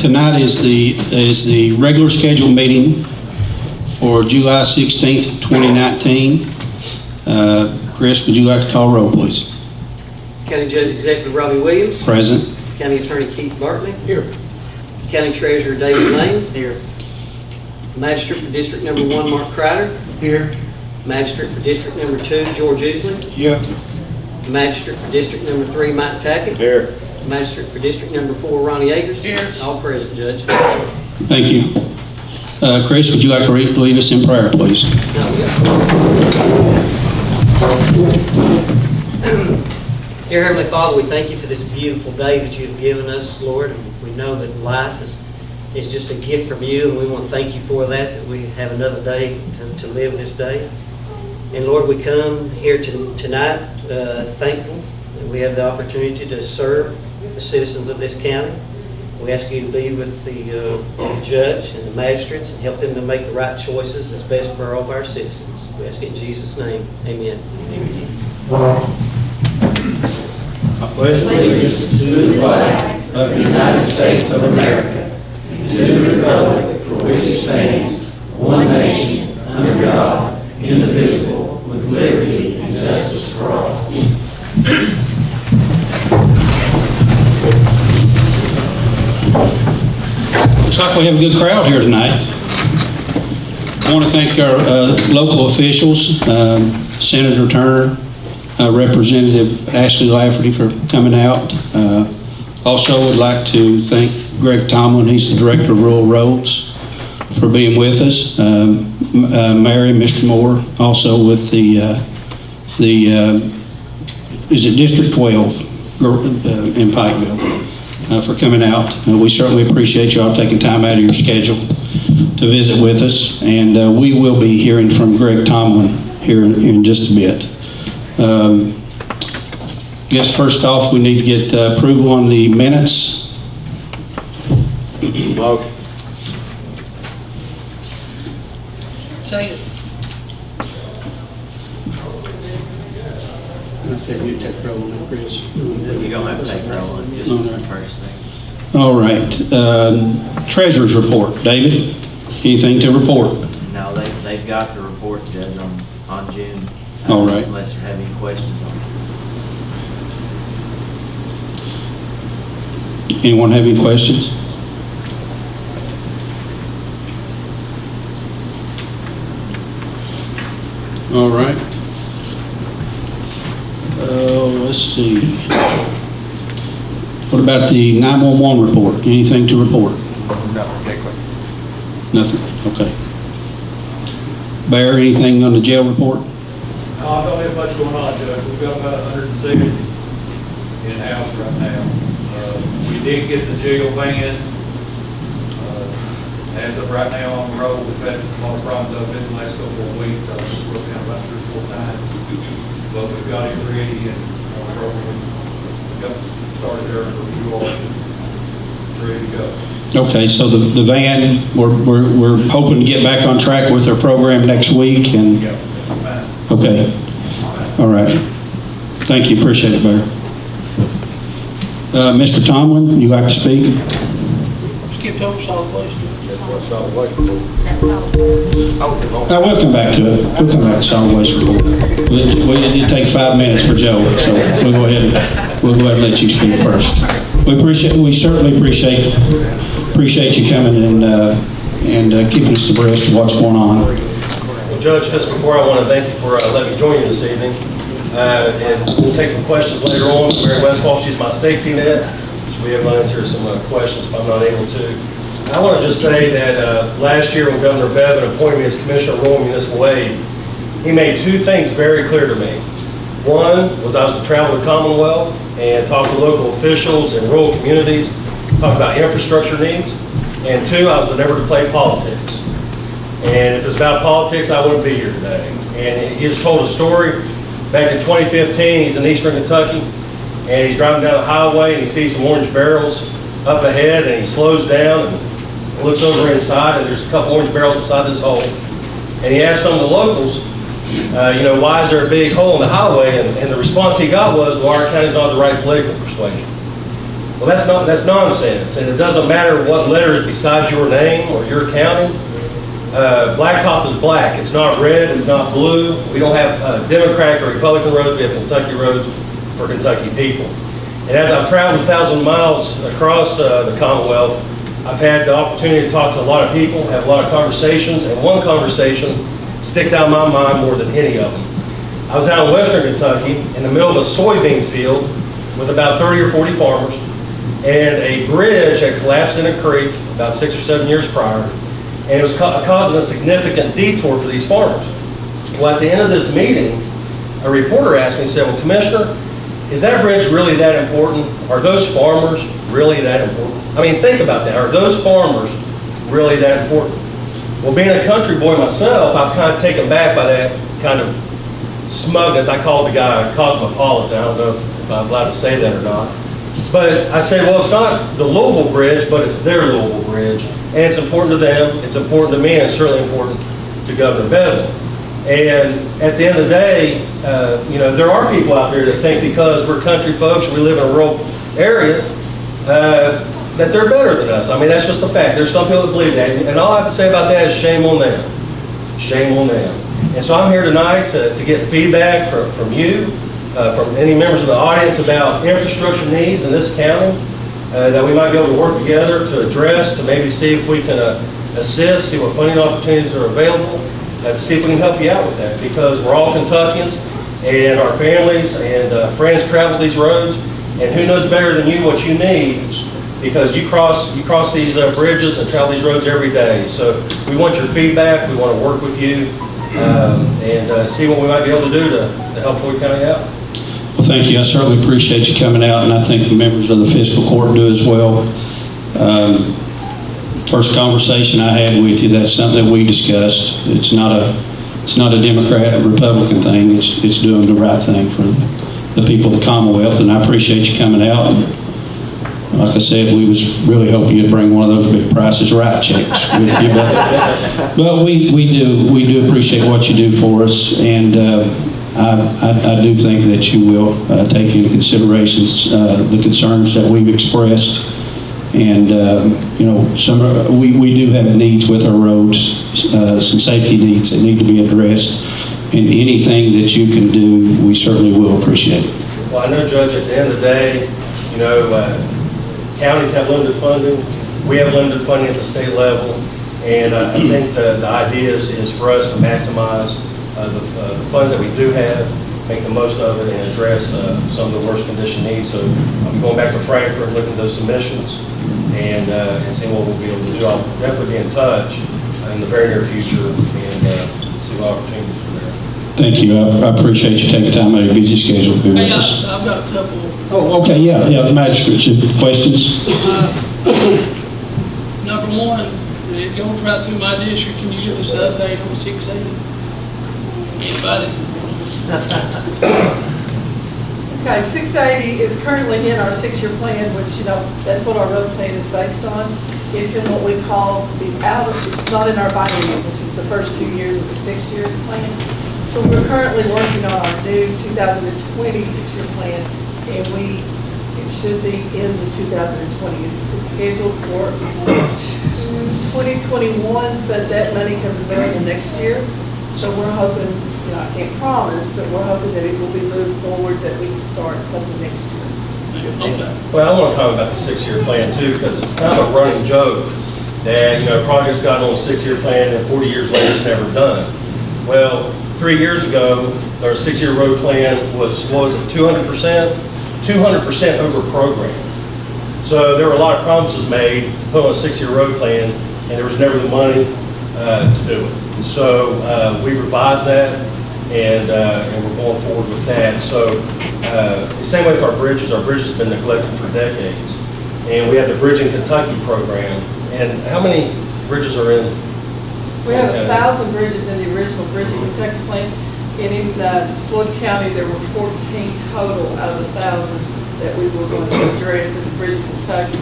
Tonight is the regular scheduled meeting for July 16th, 2019. Chris, would you like to call roll, please? County Judge Executive Robbie Williams. Present. County Attorney Keith Bartley. Here. County Treasurer David Lane. Here. Magistrate for District Number 1, Mark Crider. Here. Magistrate for District Number 2, George Usley. Yeah. Magistrate for District Number 3, Mike Tackett. Here. Magistrate for District Number 4, Ronnie Agers. Here. All present, Judge. Thank you. Chris, would you like to lead us in prayer, please? Dear Heavenly Father, we thank you for this beautiful day that you have given us, Lord. And we know that life is just a gift from you, and we want to thank you for that we have another day to live this day. And Lord, we come here tonight thankful that we have the opportunity to serve the citizens of this county. We ask you to be with the judge and the magistrates and help them to make the right choices that's best for all of our citizens. We ask it in Jesus' name. Amen. I pledge allegiance to the flag of the United States of America and to the republic for which it stands, one nation, under God, indivisible, with liberty and justice for all. Looks like we have a good crowd here tonight. I want to thank our local officials, Senator Turner, Representative Ashley Lafferty for coming out. Also would like to thank Greg Tomlin, he's the Director of Rural Roads, for being with us. Mary, Mr. Moore, also with is it District 12 in Pikeville, for coming out. We certainly appreciate y'all taking time out of your schedule to visit with us, and we will be hearing from Greg Tomlin here in just a bit. I guess first off, we need to get approval on the minutes. Motion. Second. You take roll on that, Chris. You don't have to take roll on just All right. first thing. All right. Treasurer's report. David, anything to report? No, they've got the report, Judge, on June. All right. Unless you have any questions on it. Anyone have any questions? All right. Let's see. What about the 911 report? Anything to report? Nothing. Okay. Bear, anything on the jail report? I don't have much going on, Judge. We've got about 170 in-house right now. We did get the jail van. As of right now on the road, we've had a lot of problems over the last couple of weeks. I've just broken down about 3 or 4 times. But we've got it ready and we got started there for you all. It's ready to go. Okay, so the van, we're hoping to get back on track with our program next week, and Yeah, fine. okay, all right. Thank you, appreciate it, Bear. Mr. Tomlin, you like to speak? Skip over solid waste. We'll come back to it. We'll come back to solid waste report. It did take 5 minutes for Joe, so we'll go ahead and let you speak first. We certainly appreciate you coming and keeping us abreast of what's going on. Well, Judge Fiscal, I want to thank you for letting me join you this evening. And we'll take some questions later on. Mary Westfall, she's my safety net. She'll be able to answer some questions if I'm not able to. I want to just say that last year when Governor Bevin appointed me as Commissioner of Rural Municipal Aid, he made 2 things very clear to me. One was I was to travel the Commonwealth and talk to local officials and rural communities, talk about infrastructure needs. And 2, I was never to play politics. And if it's about politics, I wouldn't be here today. And he just told a story. Back in 2015, he's in eastern Kentucky, and he's driving down the highway, and he sees some orange barrels up ahead, and he slows down and looks over inside, and there's a couple orange barrels inside this hole. And he asked some of the locals, why is there a big hole in the highway? And the response he got was, well, our county's not the right political persuasion. Well, that's nonsense, and it doesn't matter what letter is beside your name or your county. Blacktop is black. It's not red, it's not blue. We don't have Democratic or Republican roads, we have Kentucky roads for Kentucky people. And as I've traveled 1,000 miles across the Commonwealth, I've had the opportunity to talk to a lot of people, have a lot of conversations, and one conversation sticks out in my mind more than any of them. I was out in western Kentucky in the middle of a soybean field with about 30 or 40 farmers, and a bridge had collapsed in a creek about 6 or 7 years prior, and it was causing a significant detour for these farmers. Well, at the end of this meeting, a reporter asked me, he said, well, Commissioner, is that bridge really that important? Are those farmers really that important? I mean, think about that. Are those farmers really that important? Well, being a country boy myself, I was kind of taken back by that kind of smugness. I called the guy a cosmopolitan. I don't know if I was allowed to say that or not. But I said, well, it's not the Louisville Bridge, but it's their Louisville Bridge. And it's important to them, it's important to me, and it's certainly important to Governor Bevan. And at the end of the day, you know, there are people out there that think because we're country folks, we live in a rural area, that they're better than us. I mean, that's just a fact. There's some people that believe that. And all I have to say about that is shame on them. Shame on them. And so I'm here tonight to get feedback from you, from any members of the audience about infrastructure needs in this county that we might be able to work together to address, to maybe see if we can assist, see what funding opportunities are available, to see if we can help you out with that, because we're all Kentuckians and our families and friends travel these roads, and who knows better than you what you need, because you cross these bridges and travel these roads every day. So we want your feedback, we want to work with you and see what we might be able to do to help Floyd County out. Well, thank you. I certainly appreciate you coming out, and I think the members of the fiscal court do as well. First conversation I had with you, that's something that we discussed. It's not a Democrat or Republican thing. It's doing the right thing for the people of the Commonwealth, and I appreciate you coming out. And like I said, we was really hoping you'd bring one of those big Price is Right checks with you, but we do appreciate what you do for us, and I do think that you will take into consideration the concerns that we've expressed. And, you know, we do have needs with our roads, some safety needs that need to be addressed. And anything that you can do, we certainly will appreciate it. Well, I know, Judge, at the end of the day, you know, counties have limited funding. We have limited funding at the state level. And I think the idea is for us to maximize the funds that we do have, make the most of it, and address some of the worst condition needs. So I'll be going back to Frankfurt, looking at those submissions, and see what we'll be able to do. I'll definitely be in touch in the very near future and see what opportunities are there. Thank you. I appreciate you taking time out of your busy schedule to be with Hey, us. I've got a couple. Oh, okay, yeah, Magistrate, questions? Number one, it goes right through my district. Can you give us an update on 680? Anybody? Okay, 680 is currently in our 6-year plan, which, you know, that's what our road plan is based on. It's in what we call it's not in our biennium, which is the first 2 years of the 6 years plan. So we're currently working on our new 2020 6-year plan, and it should be in the 2020. It's scheduled for 2021, but that money comes available next year. So we're hoping, you know, I can't promise, but we're hoping that it will be moved forward, that we can start something next year. Okay. Well, I want to talk about the 6-year plan too, because it's kind of a running joke that, you know, projects got on a 6-year plan and 40 years later it's never done. Well, 3 years ago, our 6-year road plan was 200%? 200% over program. So there were a lot of promises made, put on a 6-year road plan, and there was never the money to do it. So we revised that, and we're going forward with that. So the same way with our bridges have been neglected for decades. And we have the Bridge in Kentucky program. And how many bridges are in? We have 1,000 bridges in the original Bridge in Kentucky plan, and in Floyd County, there were 14 total out of 1,000 that we were going to address in the Bridge in Kentucky.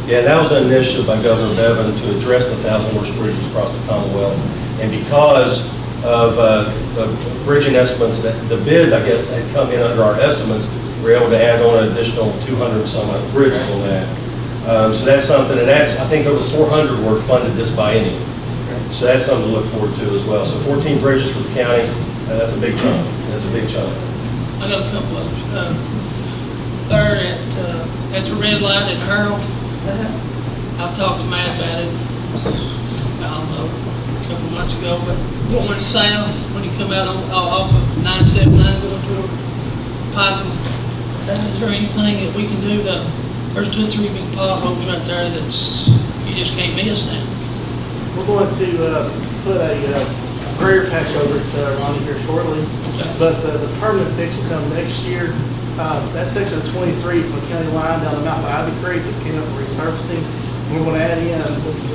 Yeah, that was an initiative by Governor Bevan to address the 1,000 worst bridges across the Commonwealth. And because of the bridging estimates, that the bids, I guess, had come in under our estimates, we're able to add on an additional 200 some odd bridges on that. So that's something, and that's, I think over 400 were funded this biennium. So that's something to look forward to as well. So 14 bridges for the county, that's a big chunk. That's a big chunk. I got a couple of, there at the red light at Harold, I've talked to Matt about it, I don't know, a couple of months ago, but going south, when you come out off of 979 going to Pike, is there anything that we can do to, there's 2 or 3 big potholes right there that's, you just can't miss now. We're going to put a grader patch over it, Ronnie, here shortly. Okay. But the permanent fix will come next year. That section of 23 from the county line down to mouth of Ivy Creek is came up for resurfacing. We're going to add in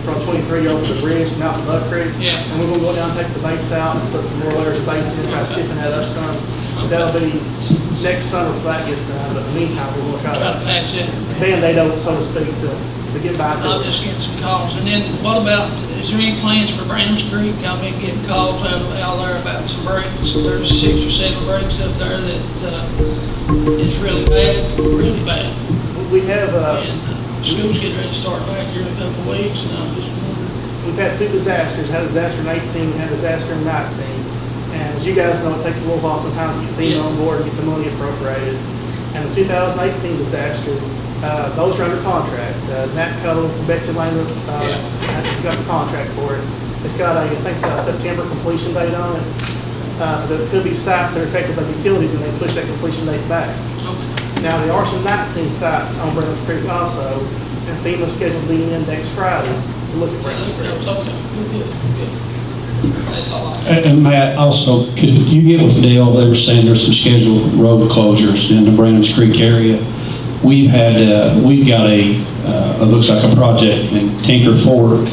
from 23 over the bridge to mouth of Buck Creek. Yeah. And we're going to go down, take the base out, and put some more layers of base in, try to stiffen that up some. That'll be next summer if that gets done. But in the meantime, we're going to try Try to to patch it. Band-Aid over, so to speak, to get by to I'll it. just get some calls. And then what about, is there any plans for Browns Creek? I've been getting calls out there about some breaks. There's 6 or 7 breaks up there that is really bad, really bad. We have, And school's getting ready to start back here in a couple of weeks, and I'm just wondering. we've had 2 disasters, had a disaster in 18, had a disaster in 19. And as you guys know, it takes a little while sometimes to get FEMA on board and get the money appropriated. And the 2018 disaster, those are under contract. NATCO, Betsy Langer, got the contract for it. It's got I think it's got a September completion date on it. There could be sites that are affected by utilities and they push that completion date back. Now, there are some 19 sites on Browns Creek also, and FEMA's scheduled to be in next Friday to look at Browns Creek. Okay, good. That's all I have. And Matt, also, could you get with Dale, they were saying there's some scheduled road closures in the Browns Creek area. We've got it looks like a project in Tinker Fork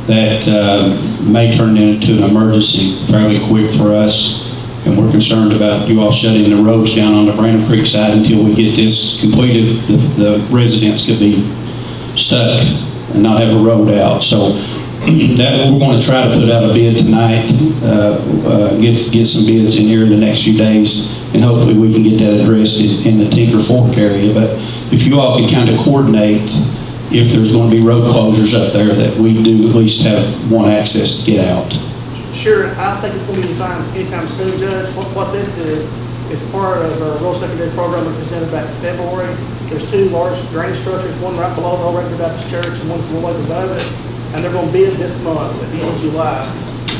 that may turn into an emergency fairly quick for us. And we're concerned about you all shutting the roads down on the Brandon Creek side until we get this completed. The residents could be stuck and not have a road out. So that we're going to try to put out a bid tonight, get some bids in here in the next few days, and hopefully we can get that addressed in the Tinker Fork area. But if you all could kind of coordinate if there's going to be road closures up there, that we do at least have one access to get out. Sure, I don't think it's going to be anytime soon, Judge. What this is part of a rural secondary program we presented back in February. There's 2 large drainage structures, one right below the Old Record Baptist Church and one's a little ways above it. And they're going to bid this month at the end of July.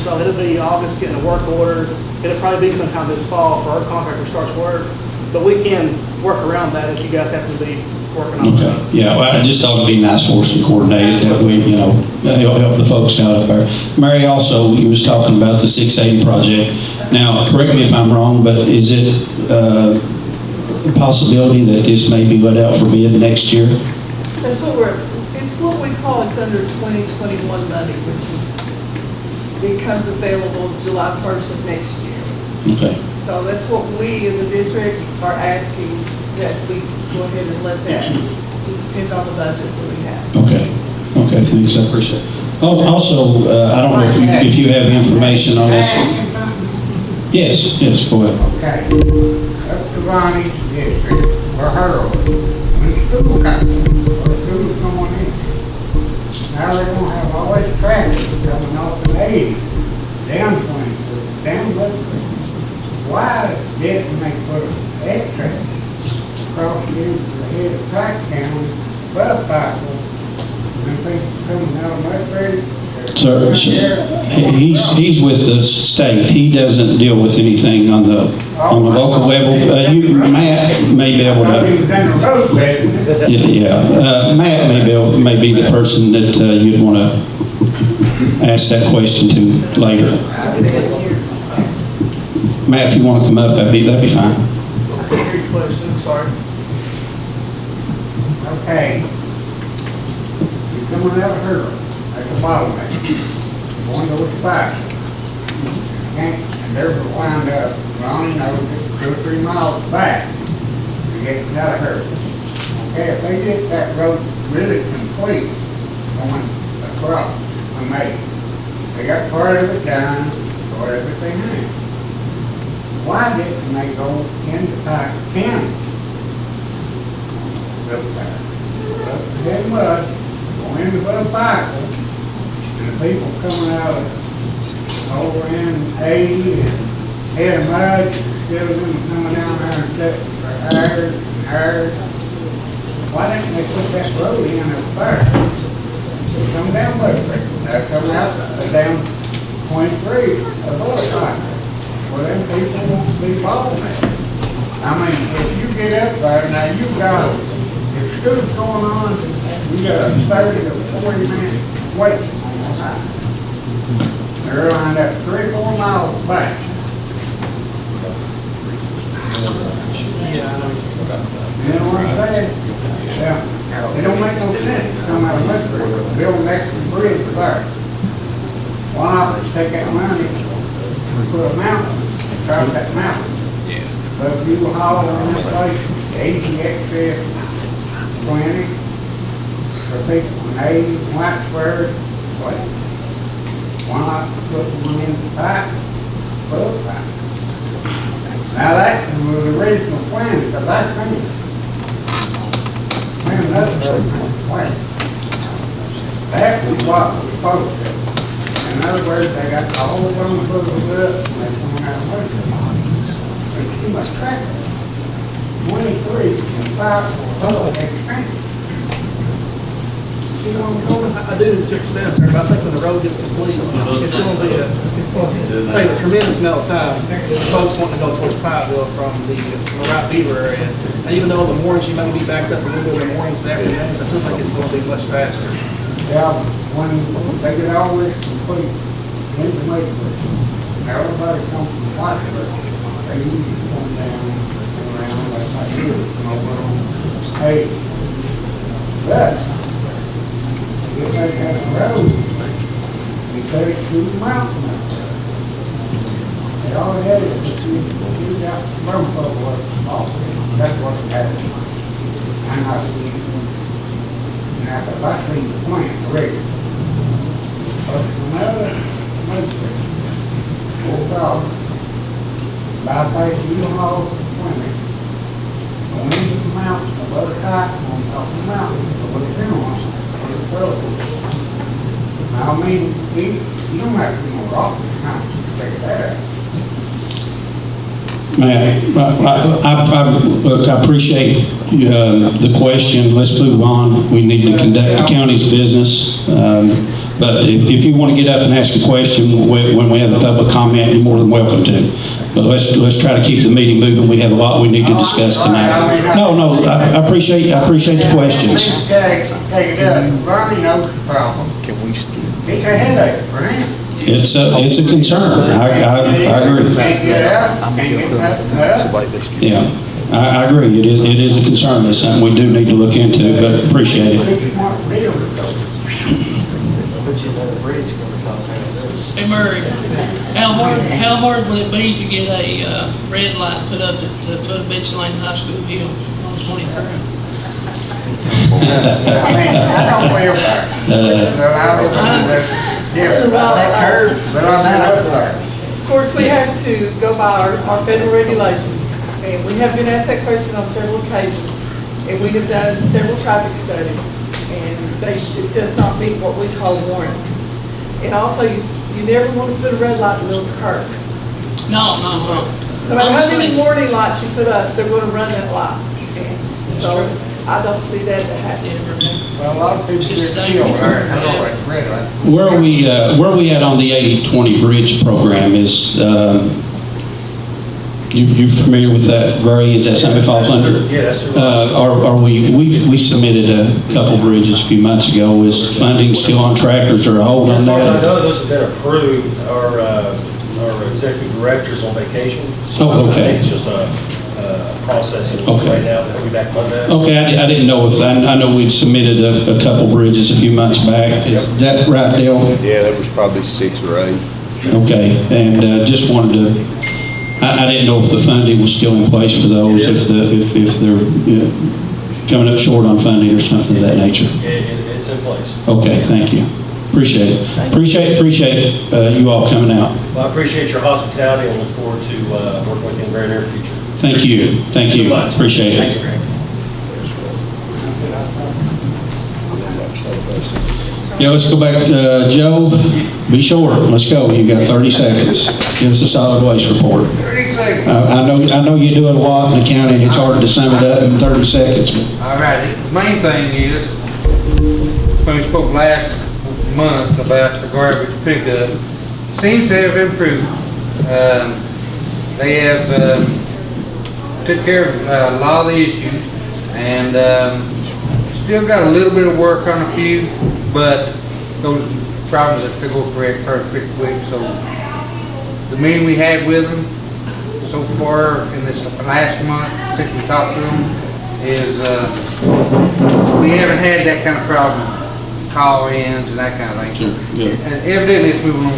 So it'll be August getting a work order. It'll probably be sometime this fall for our contractor starts work. But we can work around that if you guys happen to be working on Okay, it. yeah, well, it just ought to be nice for us to coordinate it, that we, help the folks out up there. Mary, also, you was talking about the 680 project. Now, correct me if I'm wrong, but is it a possibility that this may be let out for bid next year? That's it's what we call it's under 2021 money, which is, it comes available July 1st of next year. Okay. So that's what we as a district are asking, that we go ahead and let that, just depend on the budget that we have. Okay, thanks, I appreciate it. Also, I don't know if you have information on this. Yes, go ahead. Okay, up to Ronnie's district, or Harold, when school comes, or school's going in. Now they're gonna have all this traffic coming off the 80, down 20, down West Creek. Why didn't they put that traffic across here to the head of Pike County, bus cycle, and people coming out of West Creek? Sir, he's with the state. He doesn't deal with anything on the local level. Matt may be able to. Matt may be the person that you'd want to ask that question to later. Matt, if you want to come up, that'd be fine. I can't hear your question, I'm sorry. Okay. You're coming out of Harold, like a bottleneck, going to the back. And they're wound up, Ronnie knows it's 2 or 3 miles back to get out of Harold. Okay, if they get that road really complete, going across the May, they got part of it done, part of it they had. Why didn't they go into Pike County up there. Up the head mud, go into the cycle, and the people coming out of over in 80 and head of mud, instead of them coming down there and setting for hours and hours. Why didn't they put that road in up there? They come down Mud Creek, they come out, down 23 above cycle. Well, them people won't be bottlenecked. I mean, if you get up there, now you've got, if school's going on, you got a 30 to 40 minute wait on the side. They're lined up 3-4 miles back. You know what I'm saying? Yeah. It don't make no sense to come out of Westbury, build an extra bridge there. Why not just take that money and put a mountain across that mountain? But if you haul in this place, ACXS 20, for people in 80, Whitesburg, why not put one in the pipe, above pipe? Now that was the original plan, because I think, man, that's the plan. That was what was supposed to. In other words, they got all the guns put up, and they come out of Westbury. There's too much traffic. 23 and 5 public expense. You know, I do this 6%, sir, but I think when the road gets complete, it's going to save a tremendous amount of time. Folks wanting to go towards Pikeville from the Wright Beaver area. And even though in the mornings you may be backed up a little bit in the mornings and afternoons, I feel like it's going to be much faster. Yeah, when they get all this complete, information, everybody comes from Whitesburg. They usually come down and around like my kids come over on 8. But if they have a road, they take it to the mountain up there. They already had it, but you got Bronco off. That's what happened. And I see, now, if I see the plant already, but another Wednesday, 4 hours, bypass U-Haul 20, going into the mountain, above the height, on top of the mountain, over the funeral, now, I mean, you don't have to be more often trying to take that out. I appreciate the question. Let's move on. We need to conduct the county's business. But if you want to get up and ask a question when we have a public comment, you're more than welcome to. But let's try to keep the meeting moving. We have a lot we need to discuss tonight. No, I appreciate the questions. Take it up. Bernie knows the problem. It's a headache for him. It's a concern. I agree. Can't get out, can't get nothing up. Yeah, I agree. It is a concern. It's something we do need to look into, but appreciate it. Hey Murray, how hard will it be to get a red light put up at the foot of Bench Lane High School Hill on 23rd? I mean, I don't feel bad. Of course, we have to go by our federal regulations, and we have been asked that question on several occasions, and we have done several traffic studies, and it does not meet what we call warrants. And also, you never want to put a red light in the middle of the curb. No. No matter how many warning lights you put up, they're going to run that light. And so I don't see that to happen. Well, a lot of people get killed there, I don't like red light. Where are we at on the 80-20 bridge program? Is you familiar with that, Gray? Is that something that falls under? Yes. We submitted a couple bridges a few months ago. Is funding still on track, or is there a hold on As far as I that? know, those have been approved. Our executive director's on vacation. So Oh, okay. I think it's just a processing Okay. right now. He'll be back Monday. Okay, I didn't know if, I know we'd submitted a couple bridges a few months back. Is that right, Dale? Yeah, there was probably 6 or 8. Okay, and just wanted to, I didn't know if the funding was still in place for those, if they're coming up short on funding or something of that nature. It's in place. Okay, thank you. Appreciate it. Appreciate you all coming out. Well, I appreciate your hospitality and look forward to working with you in the very near future. Thank you. So much. Appreciate Thanks, it. Greg. Yeah, let's go back to Joe. Be short. Let's go. You got 30 seconds. Give us a solid waste report. 30 seconds. I know you do a lot in the county, and it's hard to sum it up in 30 seconds. All right, the main thing is, when we spoke last month about the garbage pickup, seems to have improved. They have took care of a lot of the issues, and still got a little bit of work on a few, but those problems that go pretty quick. So the meeting we had with them so far in this last month, since we talked to them, is we haven't had that kind of problem, call-ins and that kind of thing. Good. And evidently it's moving on.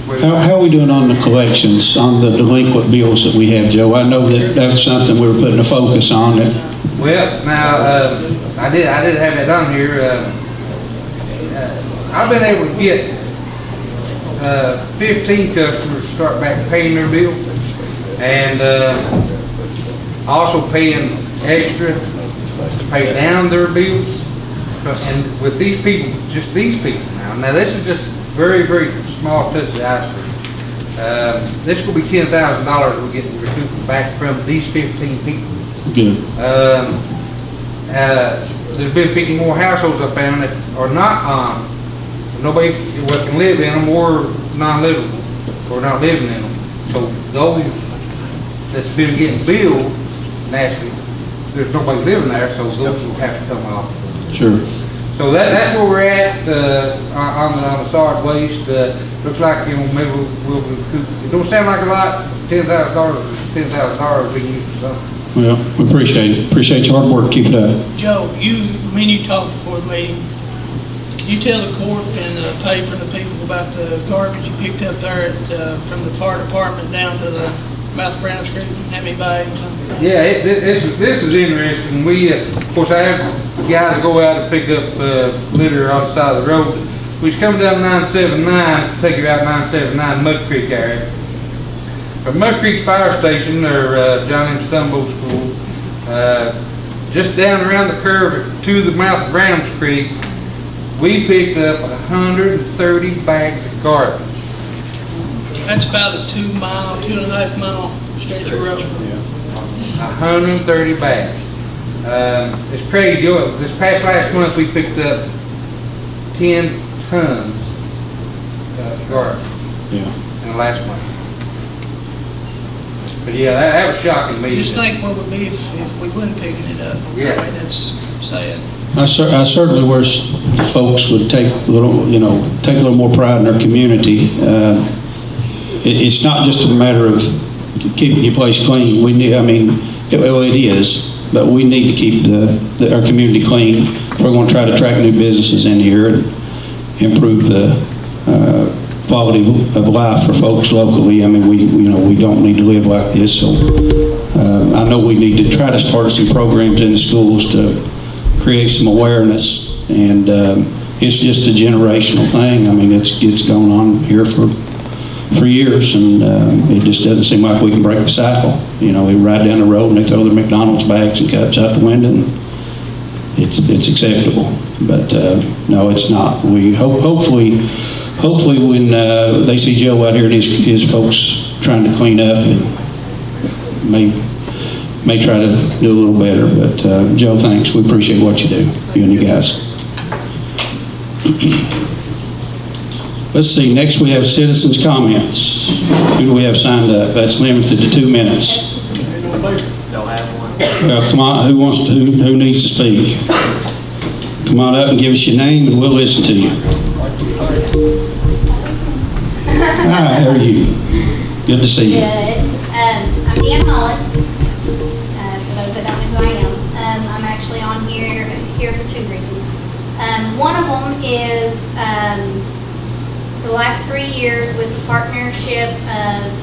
How are we doing on the collections, on the delinquent bills that we have, Joe? I know that that's something we were putting a focus on. Well, now, I did have that on here. I've been able to get 15 customers to start back paying their bill, and also paying extra to pay down their bills. And with these people, just these people now this is just very, very small touch of the iceberg. This will be $10,000 we're getting recouped back from these 15 people. Good. There's been 50 more households I found that are not nobody can live in them or non-livable or not living in them. So those that's been getting billed, naturally, there's nobody living there, so those will have to come off. Sure. So that's where we're at on the solid waste. Looks like maybe we'll recoup. It don't sound like a lot. $10,000 we can use for something. Well, we appreciate it. Appreciate your hard work. Keep it up. Joe, you talked before the meeting. Can you tell the court and the paper and the people about the garbage you picked up there from the fire department down to the mouth of Brown Street? How many bags? Yeah, this is interesting. We, of course, I have guys go out and pick up litter on the side of the road. We was coming down 979, take you out 979 Mud Creek area. From Mud Creek Fire Station, or John M. Stumbo School, just down around the curve to the mouth of Browns Creek, we picked up 130 bags of garbage. That's about a 2.5 mile stretch of road. 130 bags. It's crazy. This past last month, we picked up 10 tons of garbage in the last month. But yeah, that was shocking me. Just think what it would be if we wasn't picking it up. Yeah. I mean, that's sad. I certainly wish folks would take a little more pride in their community. It's not just a matter of keeping your place clean. It is, but we need to keep our community clean if we're going to try to attract new businesses in here and improve the quality of life for folks locally. We don't need to live like this. So I know we need to try to start some programs in the schools to create some awareness, and it's just a generational thing. It's going on here for years, and it just doesn't seem like we can break the cycle. We ride down the road and they throw their McDonald's bags and cups out the window, and it's acceptable. But no, it's not. We hopefully when they see Joe out here and his folks trying to clean up, and may try to do a little better. But Joe, thanks. We appreciate what you do, you and you guys. Let's see, next we have citizens' comments. Who do we have signed up? That's limited to 2 minutes. Don't have one. Come on, who needs to speak? Come on up and give us your name and we'll listen to you. Hi, how are you? Good to see you. Good. I'm Deanna Mullins. For those that don't know who I am, I'm actually on here for 2 reasons. One of them is for the last 3 years with the partnership of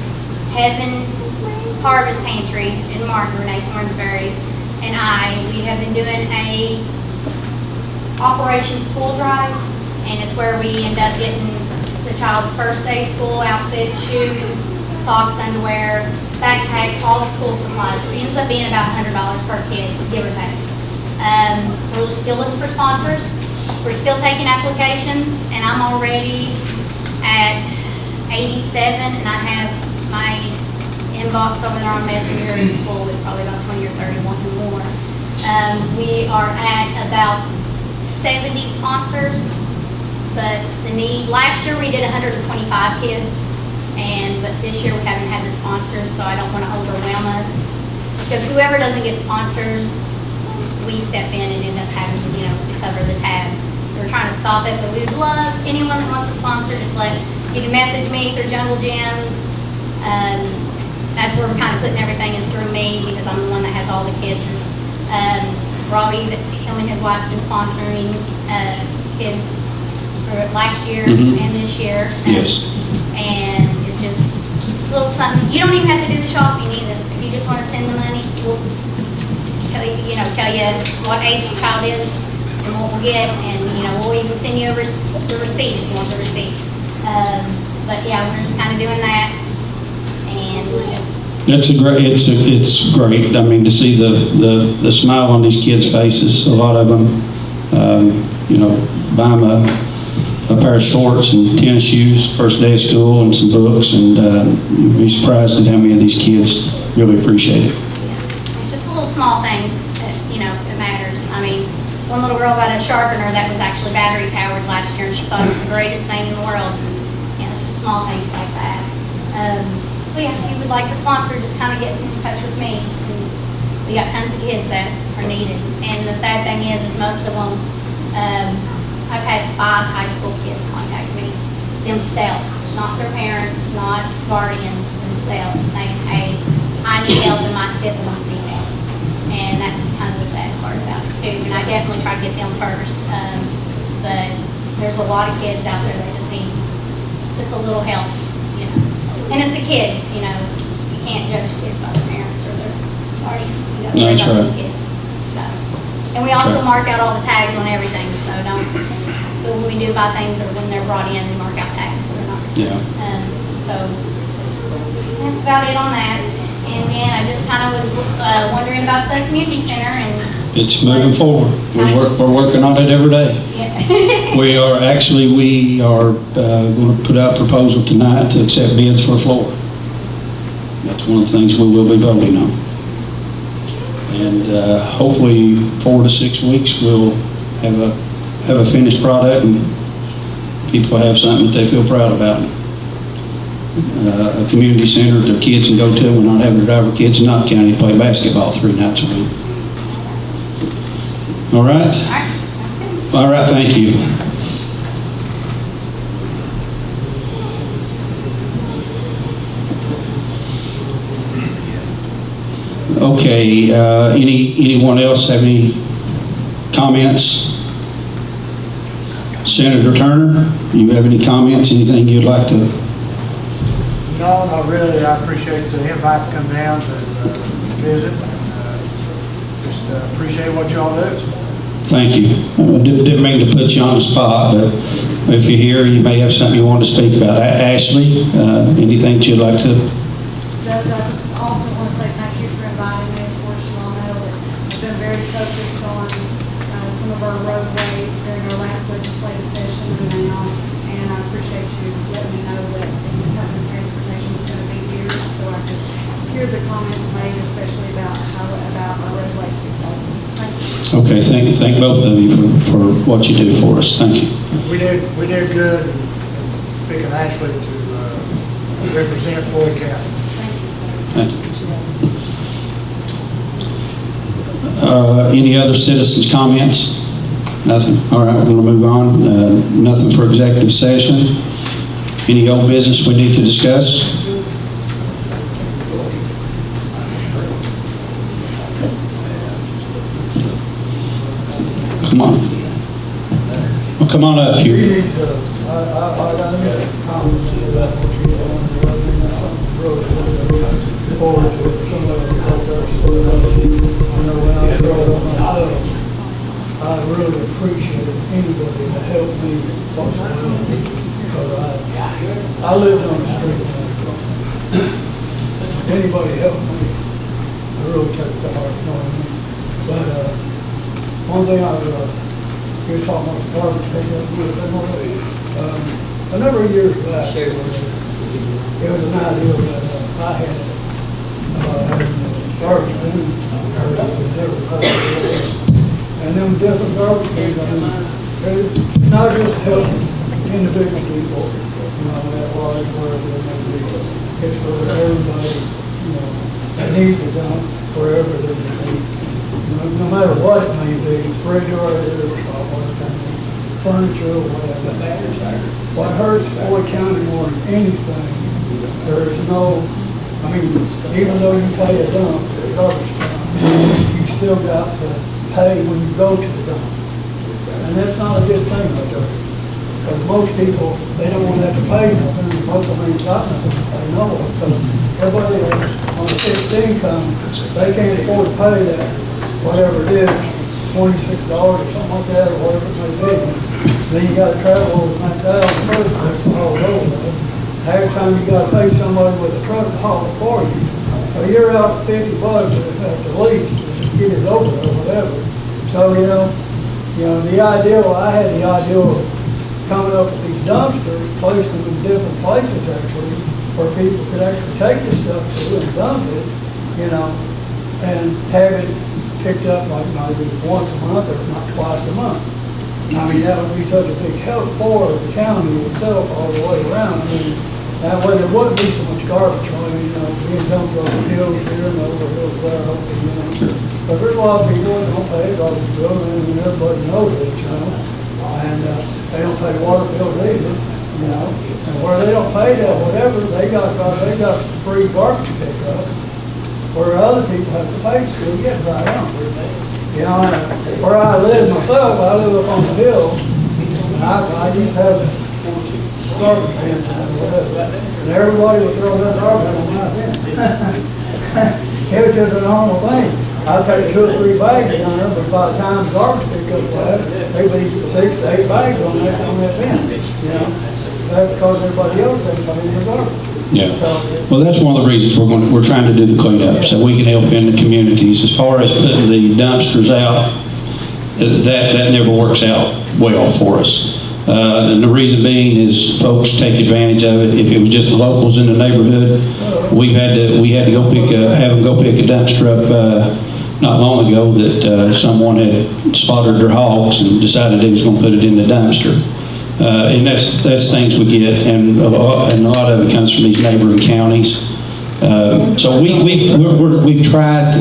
Heaven Harvest Pantry in Renee Thornsbury and we have been doing a Operation School Drive, and it's where we end up getting the child's first day school outfit, shoes, socks, underwear, backpack, all the school supplies. It ends up being about $100 per kid, give or take. We're still looking for sponsors. We're still taking applications, and I'm already at 87, and I have my inbox over there on Messenger is full with probably about 20 or 30 wanting more. We are at about 70 sponsors, but the need, last year we did 125 kids, but this year we haven't had the sponsors, so I don't want to overwhelm us. Because whoever doesn't get sponsors, we step in and end up having to, to cover the tab. So we're trying to stop it, but we would love anyone that wants a sponsor, you can message me through Jungle Gyms. That's where we're kind of putting everything is through me, because I'm the one that has all the kids. Robbie, him and his wife's been sponsoring kids for last year and this year. Yes. And it's just a little something. You don't even have to do the shopping either. If you just want to send the money, we'll tell you, tell you what age the child is and what we'll get, and we'll even send you the receipt if you want the receipt. But yeah, we're just kind of doing that, and we're just. It's great. I mean, to see the smile on these kids' faces. A lot of them, buy them a pair of shorts and tennis shoes, first day of school, and some books, and you'd be surprised at how many of these kids really appreciate it. It's just the little small things that, it matters. I mean, one little girl got a sharpener that was actually battery powered last year, and she thought it was the greatest thing in the world. It's just small things like that. So yeah, if you would like to sponsor, just kind of get in touch with me. And we got tons of kids that are needed. And the sad thing is most of them, I've had 5 high school kids contact me themselves, not their parents, not guardians, themselves, saying, hey, I need help and my siblings need help. And that's kind of the sad part about it too. And I definitely try to get them first. But there's a lot of kids out there that just need just a little help. And it's the kids, you can't judge kids by their parents or their guardians. No, that's right. Kids. So, and we also mark out all the tags on everything, so when we do buy things or when they're brought in, we mark out tags so they're not. Yeah. So that's about it on that. And then I just kind of was wondering about the community center and. It's moving forward. We're working on it every day. Yeah. We are going to put out a proposal tonight to accept bids for a floor. That's one of the things we will be voting on. And hopefully 4 to 6 weeks we'll have a finished product and people have something that they feel proud about. A community center their kids can go to. We're not having to drive our kids in Knott County to play basketball 3 nights a week. All right? All right, thank you. Okay, anyone else have any comments? Senator Turner, you have any comments, anything you'd like to? No, not really. I appreciate the invite to come down to visit. Just appreciate what y'all do. Thank you. I didn't mean to put you on the spot, but if you're here, you may have something you want to speak about. Ashley, anything that you'd like to? Judge, I just also want to say thank you for inviting me. Of course, you all know that I've been very focused on some of our roadways during our last legislative session and now, and I appreciate you letting me know that the Department of Transportation is going to be here so I can hear the comments made, especially about our roadway 680. Thank you. Okay, thank both of you for what you do for us. Thank you. We did good in picking Ashley to represent Floyd County. Thank you, sir. Thank you. Any other citizens' comments? Nothing? All right, we're going to move on. Nothing for executive session. Any old business we need to discuss? Come on. Well, come on up here. I really appreciate anybody that helped me because I lived on the street. Anybody helped me, I really took it to heart, you know what I mean? But one thing I he was talking about the garbage pickup, a number of years back. Sure. It was an idea that I had, having garbage bins, and them different garbage bins, I mean, it's not just helping individual people, you know, that large, wherever they may be. It's for everybody, you know, that needs to dump wherever they may be. No matter what it may be, refrigerators, furniture, whatever. What hurts Floyd County more than anything, there's no, I mean, even though you pay a dump, a garbage dump, you still got to pay when you go to the dump. And that's not a good thing right there. Because most people, they don't want to have to pay nothing, and most of them ain't got nothing to pay no one. So everybody on a fixed income, they can't afford to pay that, whatever it is, $26 or something like that, or whatever it may be. Then you gotta travel over 9,000 first place and haul it over. Half the time you gotta pay somebody with a truck to haul it for you. So you're out $50 at the least to just get it over or whatever. So, you know, I had the idea of coming up with these dumpsters, placing them in different places actually, where people could actually take this stuff to and dump it, you know, and have it picked up like maybe once a month or not twice a month. I mean, that would be such a big help for the county itself all the way around. I mean, that way there wouldn't be so much garbage, I mean, you know, being dumped over the hills here and over the hills there, hopefully, you know. But there's a lot of people that don't pay a garbage bill, and everybody knows it, you know. And they don't pay water bills either, you know. And where they don't pay that, whatever, they got free garbage pickup. Where other people have to pay still get right on. You know, where I live myself, I live up on the hill, and I used to have garbage bins and whatever, and everybody would throw their garbage on my bin. It was just a normal thing. I'd take 2 or 3 bags down there, but by the time garbage pickup was, they'd be 6 to 8 bags on that bin, you know. That's because everybody else ain't paying their garbage. Yeah, well, that's one of the reasons we're trying to do the cleanup, so we can help in the communities. As far as putting the dumpsters out, that never works out well for us. And the reason being is folks take advantage of it. If it was just the locals in the neighborhood, we had to go have them go pick a dumpster up not long ago that someone had slaughtered their hogs and decided they was going to put it in the dumpster. And that's things we get, and a lot of it comes from these neighboring counties. So we've tried,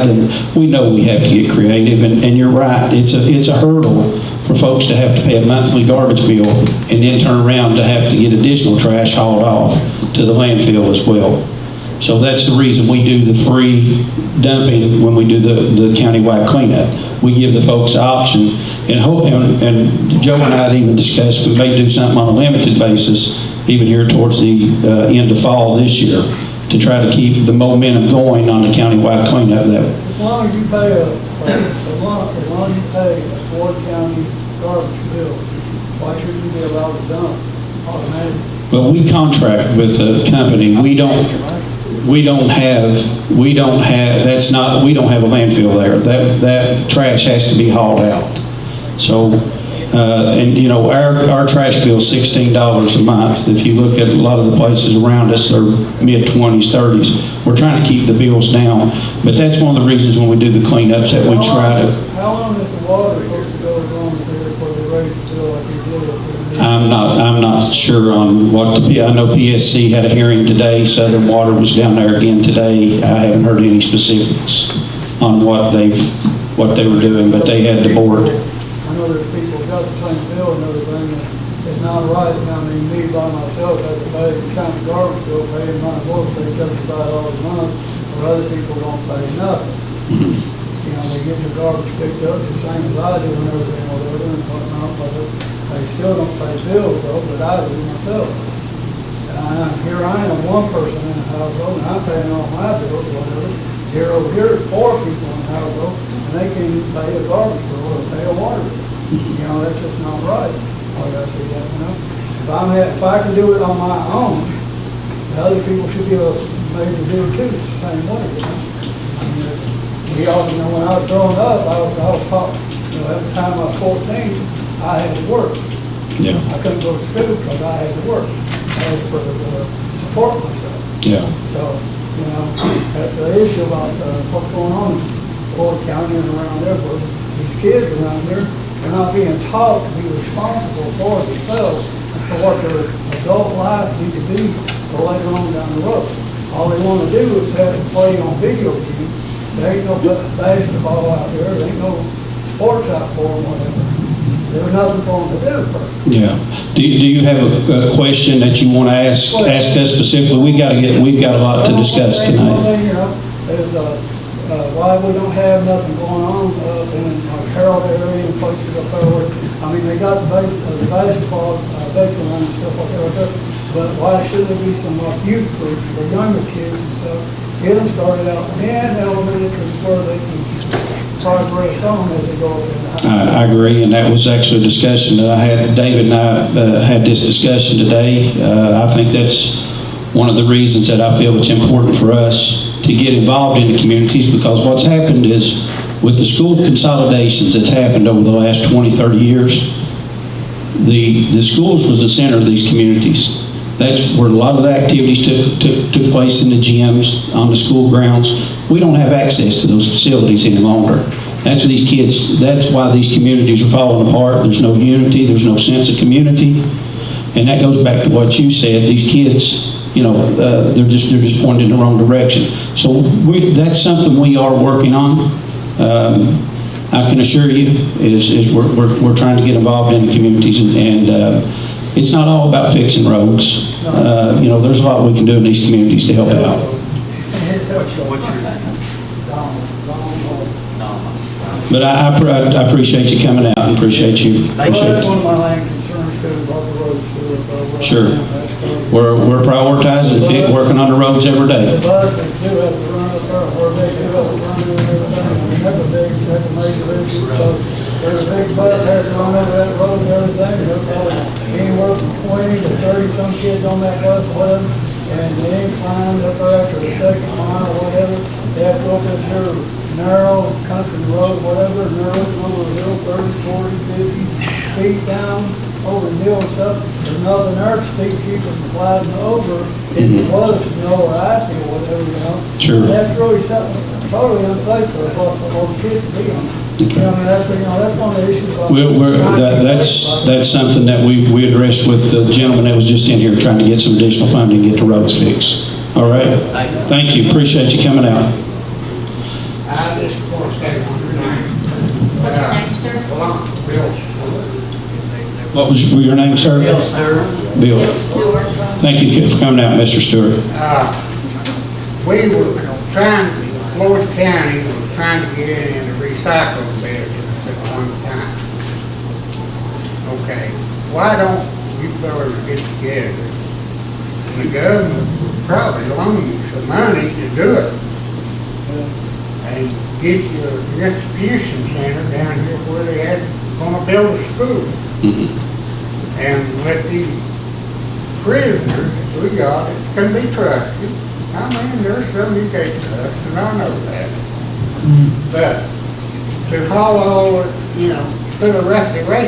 and we know we have to get creative. And you're right, it's a hurdle for folks to have to pay a monthly garbage bill and then turn around to have to get additional trash hauled off to the landfill as well. So that's the reason we do the free dumping when we do the countywide cleanup. We give the folks the option, and Joe and I had even discussed we may do something on a limited basis, even here towards the end of fall this year, to try to keep the momentum going on the countywide cleanup. As long as you pay as long as you pay a Floyd County garbage bill, why shouldn't you be allowed to dump automatically? Well, we contract with a company. We don't have a landfill there. That trash has to be hauled out. So, and you know, our trash bill is $16 a month. If you look at a lot of the places around us, they're mid-20s, 30s. We're trying to keep the bills down, but that's one of the reasons when we do the cleanups that we try to. How long is the water supposed to go along there before they raise the bill like you did up there? I'm not sure on what I know PSC had a hearing today. Southern Water was down there again today. I haven't heard any specifics on what they were doing, but they had the board. I know there's people got the same bill and everything, and it's not right. I mean, me by myself have to pay the county garbage bill, paying my bill, say $75 a month, or other people don't pay nothing. You know, they get their garbage picked up the same as I do and everything, whatever, and whatnot, but they still don't pay bills though, but I do myself. And here I am, one person in the household, and I'm paying all my bills, whatever. Here over here, 4 people in the household, and they can't even pay a garbage bill or pay a water bill. You know, that's just not right. Like I said, you know, if I can do it on my own, the other people should be able to maybe do it too, it's the same way, you know. I mean, we all, you know, when I was growing up, I was taught You know, every time I was 14, I had to work. Yeah, I couldn't go to school because I had to work. I had to support myself. yeah. So, you know, that's the issue about what's going on in Floyd County and around there, where these kids around there, they're not being taught to be responsible for themselves and for what their adult lives need to be for later on down the road. All they want to do is have to play on video games. There ain't no basketball out there, there ain't no sports out for them, whatever. There's nothing for them to do for them. Yeah. Do you have a question that you want to ask us specifically? We've got a lot to discuss One tonight. thing, you know, is why we don't have nothing going on in Harold area and places up there where, I mean, they got the basketball, baseline and stuff like that, but why shouldn't there be some youth groups for younger kids and stuff? Get them started out in elementary where they can progress on as they go up in the high. I agree, and that was actually a discussion that I had, David and I had this discussion today. I think that's one of the reasons that I feel it's important for us to get involved in the communities, because what's happened is with the school consolidations that's happened over the last 20, 30 years, the schools was the center of these communities. That's where a lot of the activities took place in the gyms, on the school grounds. We don't have access to those facilities any longer. That's these kids, that's why these communities are falling apart. There's no unity, there's no sense of community. And that goes back to what you said, these kids, you know, they're just pointed in the wrong direction. So that's something we are working on. I can assure you is we're trying to get involved in the communities, and it's not all about fixing roads. You know, there's a lot we can do in these communities to help out. What's your name? No. But I appreciate you coming out and appreciate you. Well, that's one of my main concerns too, about the roads too. Sure. We're prioritizing, working on the roads every day. The buses do have to run up there, or they do have to run over everything. I mean, that's a major issue, because there's a big bus has to run over that road and everything, and there's probably anywhere from 20 to 30 some kids on that bus or whatever, and they ain't climbed up there after the second mile or whatever. They have to go up this here narrow country road, whatever, and they're looking over the hill 30, 40, 50 feet down over the hill and stuff. There's nothing there to keep them from sliding over if it was snow or icy or whatever, you know. Sure. That's really something totally unsafe for the kids to be on. You know, I mean, that's one of the issues. That's something that we addressed with the gentleman that was just in here trying to get some additional funding to get the roads fixed. All right? Thank you. Appreciate you coming out. I just want to say one thing. What's your name, sir? Bill. What was your name, sir? Bill Stewart. Bill. Stewart. Thank you for coming out, Mr. Stewart. We were trying, Floyd County was trying to get in the recycling business at one time. Okay, why don't you fellas get together? And the government would probably loan you some money to do it. And get your distribution center down here where they had, gonna build a school. And let these prisoners that we got, it can be trusted. I mean, there's some you can't trust, and I know that. But to haul all, you know, put a recycling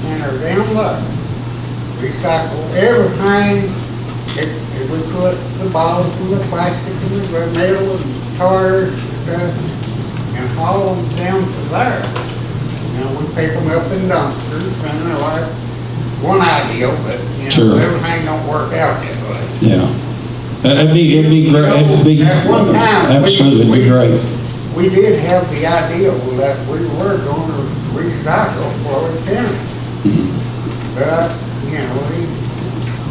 center down low, recycle everything, if we put the bottles and the plastic and the metal and tires and stuff, and haul them down to there. You know, we pick them up in dumpsters, and they're like one ideal, but, you know, Sure. everything don't work out that way. Yeah. It'd be great. At one time, Absolutely, it'd be great. We did have the idea that we were going to recycle Floyd County. But, you know,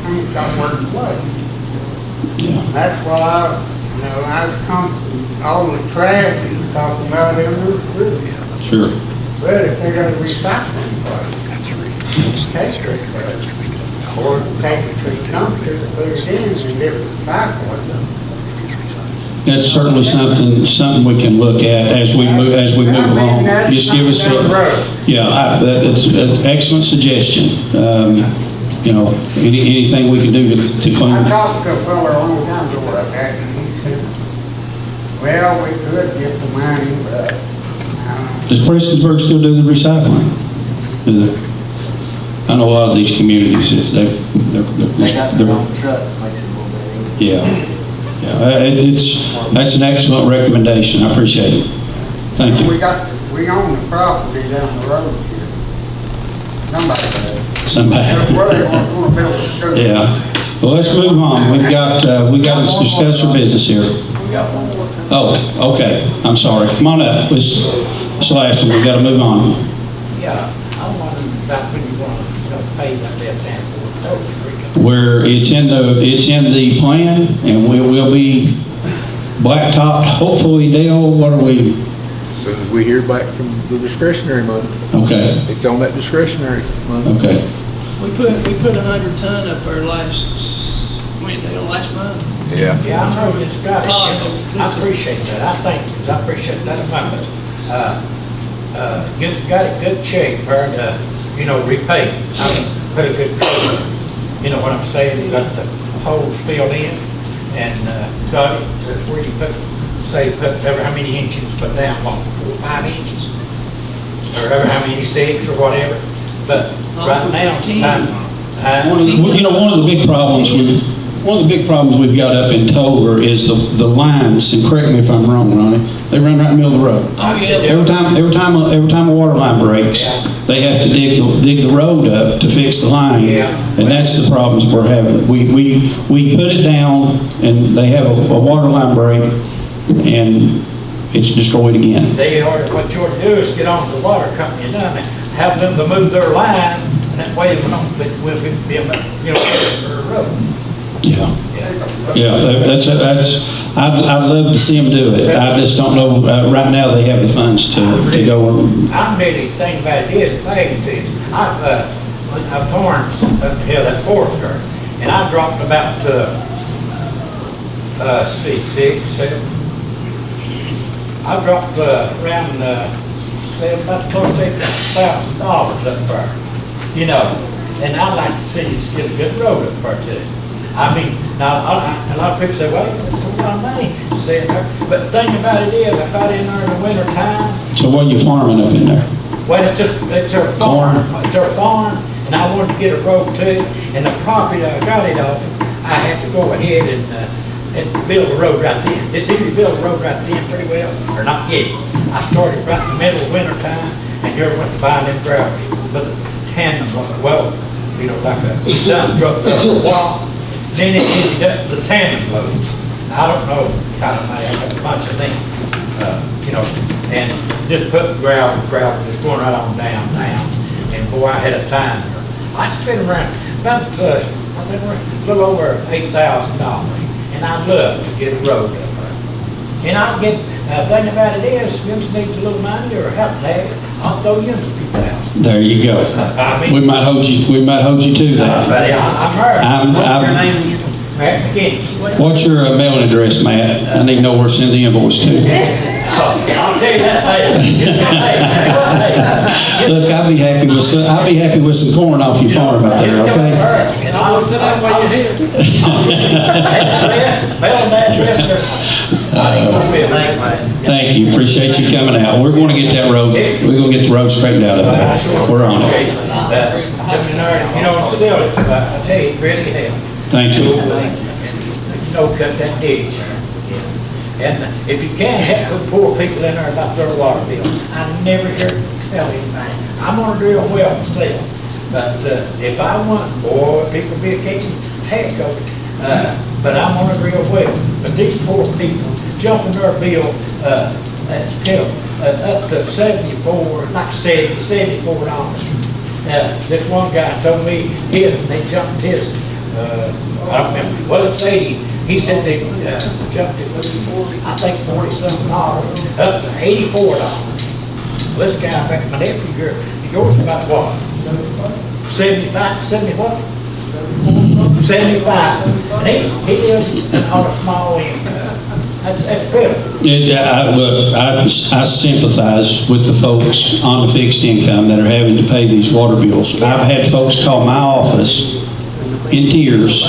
things got worse away. Yeah. That's why, you know, I've come, all the trash is talking about in the school. Sure. But if they're gonna recycle it, take it, or take it to the dumpster, put it in, and get it recycled. That's certainly something we can look at as we move along. Just give us it's an excellent suggestion. You know, anything we can do to clean. I talked to a fella a long time ago about that, and he said, well, we could get the money, but I don't Does Prestonsburg still do the recycling? Do they? I know a lot of these communities, They got their own truck, makes it a little bit easier. Yeah. That's an excellent recommendation. I appreciate it. Thank you. We own the property down the road here. Somebody does. Somebody. Where they want to build a school. Yeah. Well, let's move on. We got to discuss our business here. Oh, okay. I'm sorry. Come on up. This last one. We got to move on. Yeah, I'm wondering about when you want to pay that down for Those Where it's in the plan, and we will be blacktopped. Hopefully, Dale. What are we? As soon as we hear back from the discretionary money. Okay. It's on that discretionary money. Okay. We put 100 ton up there last month. Yeah. Yeah, I know it's got it. I appreciate that. I appreciate that amendment. It's got a good check for repay. I mean, put a good coat. You know what I'm saying? You got the holes filled in and got it to where you put ever how many inches put down, 4 or 5 inches, or ever how many 6 or whatever. But right now it's time. One of the big problems we've got up in Tover is the lines. And correct me if I'm wrong, Ronnie. They run right in the middle of the road. Oh, yeah. Every time a water line breaks, they have to dig the road up to fix the line, and that's the problems we're having. We put it down, and they have a water line break, and it's destroyed again. What you ought to do is get on to the water company and have them to move their line, and that way we'll be able to for the road. I'd love to see them do it. I just don't know, right now they have the funds to go. I'm ready, the thing about it is, I've torn up the hill that fourth curve, and I dropped about, 6, 7. I dropped around, about $4,000 up there, and I'd like to see us get a good road up there too. I mean, now, a lot of people say, well, it's a lot of money, but the thing about it is, I got in there in the winter time. So what are you farming up in there? Well, it's a farm, and I wanted to get a road too, and the property that I got it off, I had to go ahead and build a road right then. It's either build a road right then pretty well, or not get it. I started right in the middle of winter time, and here went to buying them gravels, but the tandem, like a dump truck for a while. Then it ended up the tandem loads. I don't know, I got a bunch of them, and just put gravel, just going right on down. And boy, I had a time. I spent around about, I think a little over $8,000, and I'd love to get a road up there. And I'll get, the thing about it is, if you just need a little money or help have it, I'll throw you in the 2,000. There you go. We might hold you to that. Buddy, I'm hurt. Matt McKinney. What's your mailing address, Matt? I need to know where to send the invoice to. I'll tell you that later. Look, I'll be happy with some corn off your farm out there, okay? And I'll sit down while you're here. Thank you. Appreciate you coming out. We're going to get that road. We're going to get the road straightened out up there. We're on it. I tell you, it really helped. Thank you. Cut that ditch. And if you can't help the poor people in there about their water bill, I never hear them tell anybody. I'm gonna drill a well myself, but if I want, boy, people be a kitchen heck of it. But I'm gonna drill a well. But these poor people jumping their bill, up to 74, like $74. This one guy told me they jumped his. I don't remember. Well, it's 80. He said they jumped it, I think $40-something, up to $84. This guy, my nephew here, yours about what? 70 what? 75. And he lives on a small income. That's pitiful. Look, I sympathize with the folks on the fixed income that are having to pay these water bills. I've had folks call my office in tears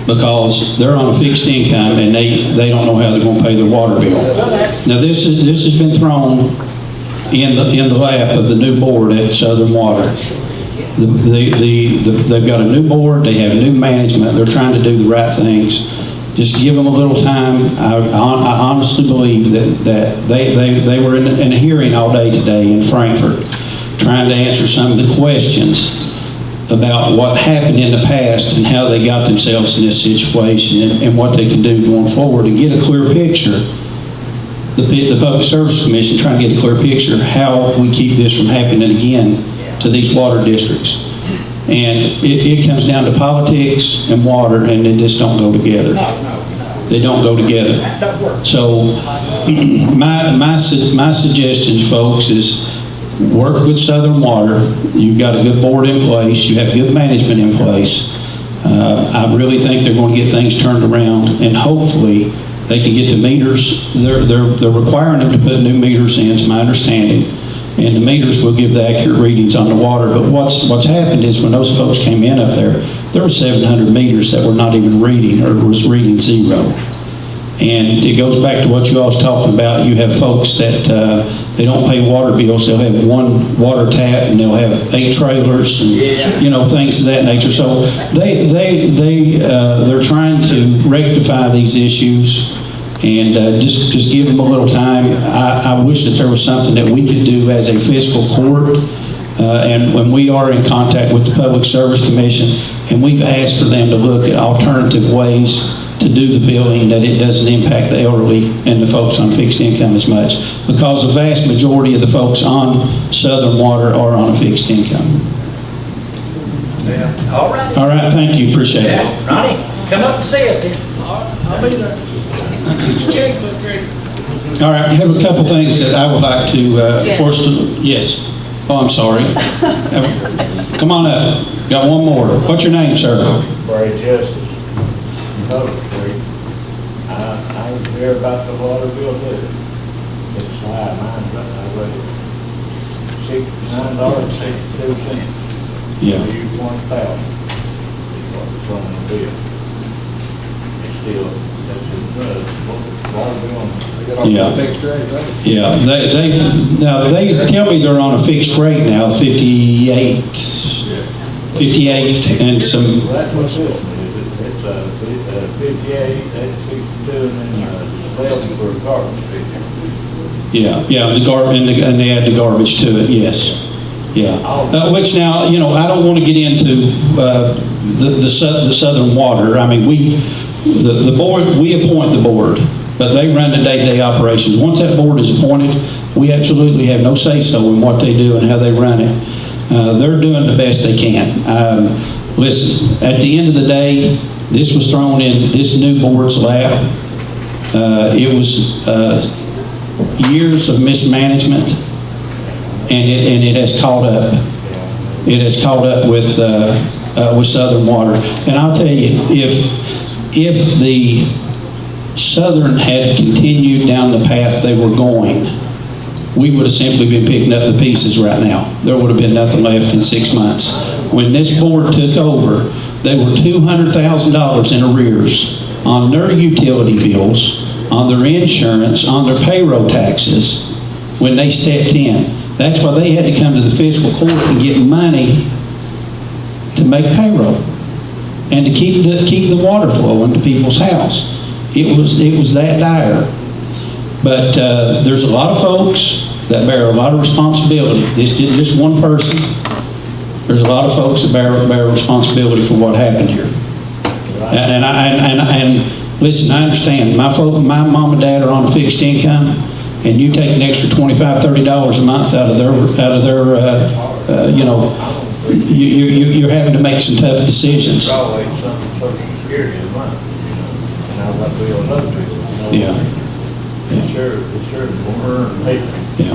because they're on a fixed income and they don't know how they're going to pay their water bill. Now this has been thrown in the lap of the new board at Southern Water. They've got a new board, they have new management, they're trying to do the right things. Just give them a little time. I honestly believe that they were in a hearing all day today in Frankfurt, trying to answer some of the questions about what happened in the past and how they got themselves in this situation and what they can do going forward and get a clear picture. The Public Service Commission trying to get a clear picture how we keep this from happening again to these water districts. And it comes down to politics and water, and they just don't go together. They don't go together. So my suggestion, folks, is work with Southern Water. You've got a good board in place. You have good management in place. I really think they're going to get things turned around, and hopefully they can get the meters. They're requiring them to put new meters in, it's my understanding. And the meters will give the accurate readings on the water. But what's happened is when those folks came in up there were 700 meters that were not even reading or was reading zero. And it goes back to what you all was talking about. You have folks that they don't pay water bills. They'll have one water tap and they'll have 8 trailers and things of that nature. So they're trying to rectify these issues. And just give them a little time. I wish that there was something that we could do as a fiscal court. And when we are in contact with the Public Service Commission, and we've asked for them to look at alternative ways to do the billing that it doesn't impact the elderly and the folks on fixed income as much. Because the vast majority of the folks on Southern Water are on a fixed income. Yeah. All right. All right, thank you. Appreciate it. Ronnie, come up and see us then. All right, I'll be there. Checkbook ready. All right, I have a couple things that I would like to force to, yes. Oh, I'm sorry. Come on up. Got one more. What's your name, sir? Bray Justice, Cover Street. I was there about the water bill too. It's high, mine, but I read it. $69.62. Yeah. So you 1,000 is what's on the bill. It's still, that's just water bill. Yeah. Yeah. They tell me they're on a fixed rate now, 58 and some. That's what this is. It's 58, 62, and then 11 for garbage figure. Yeah, the garbage, and they add the garbage to it, yes. Yeah. Which now, I don't want to get into the Southern Water. I mean, the board, we appoint the board, but they run the day-to-day operations. Once that board is appointed, we absolutely have no say-so in what they do and how they run it. They're doing the best they can. Listen, at the end of the day, this was thrown in this new board's lap. It was years of mismanagement, and it has caught up. It has caught up with Southern Water. And I'll tell you, if the Southern had continued down the path they were going, we would have simply been picking up the pieces right now. There would have been nothing left in 6 months. When this board took over, they were $200,000 in arrears on their utility bills, on their insurance, on their payroll taxes when they stepped in. That's why they had to come to the fiscal court and get money to make payroll and to keep the water flowing to people's house. It was that dire. But there's a lot of folks that bear a lot of responsibility. This is just one person. There's a lot of folks that bear responsibility for what happened here. And listen, I understand. My mom and dad are on a fixed income, and you take an extra $25, $30 a month out of their you're having to make some tough decisions. Always something Social Security a month, and I want to be on other people. Yeah. It's sure more people. Yeah.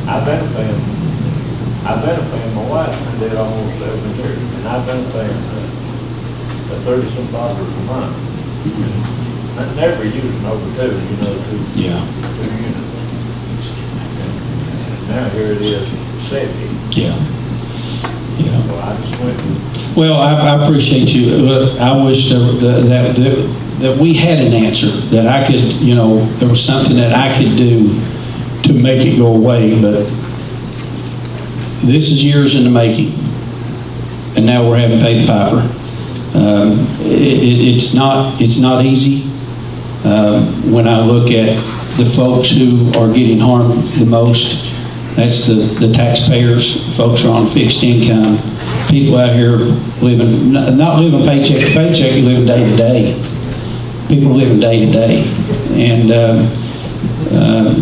I've been paying my wife, and did almost 7 years, and I've been paying $30-some a month. And never using over 2, 2 units. And now here it is, 70. Yeah. Yeah. So I just went with. Well, I appreciate you. Look, I wish that we had an answer, that I could, there was something that I could do to to make it go away, but this is years in the making, and now we're having to pay the piper. It's not easy. When I look at the folks who are getting harmed the most, that's the taxpayers, folks who are on fixed income, people out here living, not living paycheck to paycheck, you're living day to day. People living day to day. And,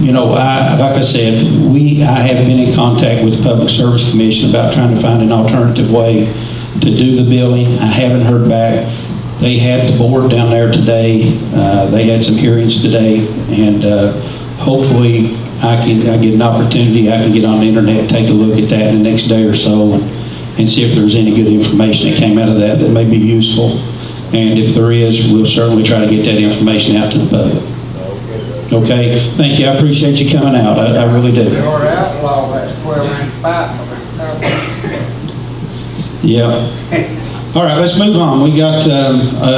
you know, like I said, I have been in contact with the Public Service Commission about trying to find an alternative way to do the billing. I haven't heard back. They had the board down there today. They had some hearings today, and hopefully I get an opportunity. I can get on the internet, take a look at that in the next day or so, and see if there's any good information that came out of that that may be useful. And if there is, we'll certainly try to get that information out to the public. Okay, thank you. I appreciate you coming out. I really do. They already outlawed that 12-inch pipe. Yeah. All right, let's move on. We got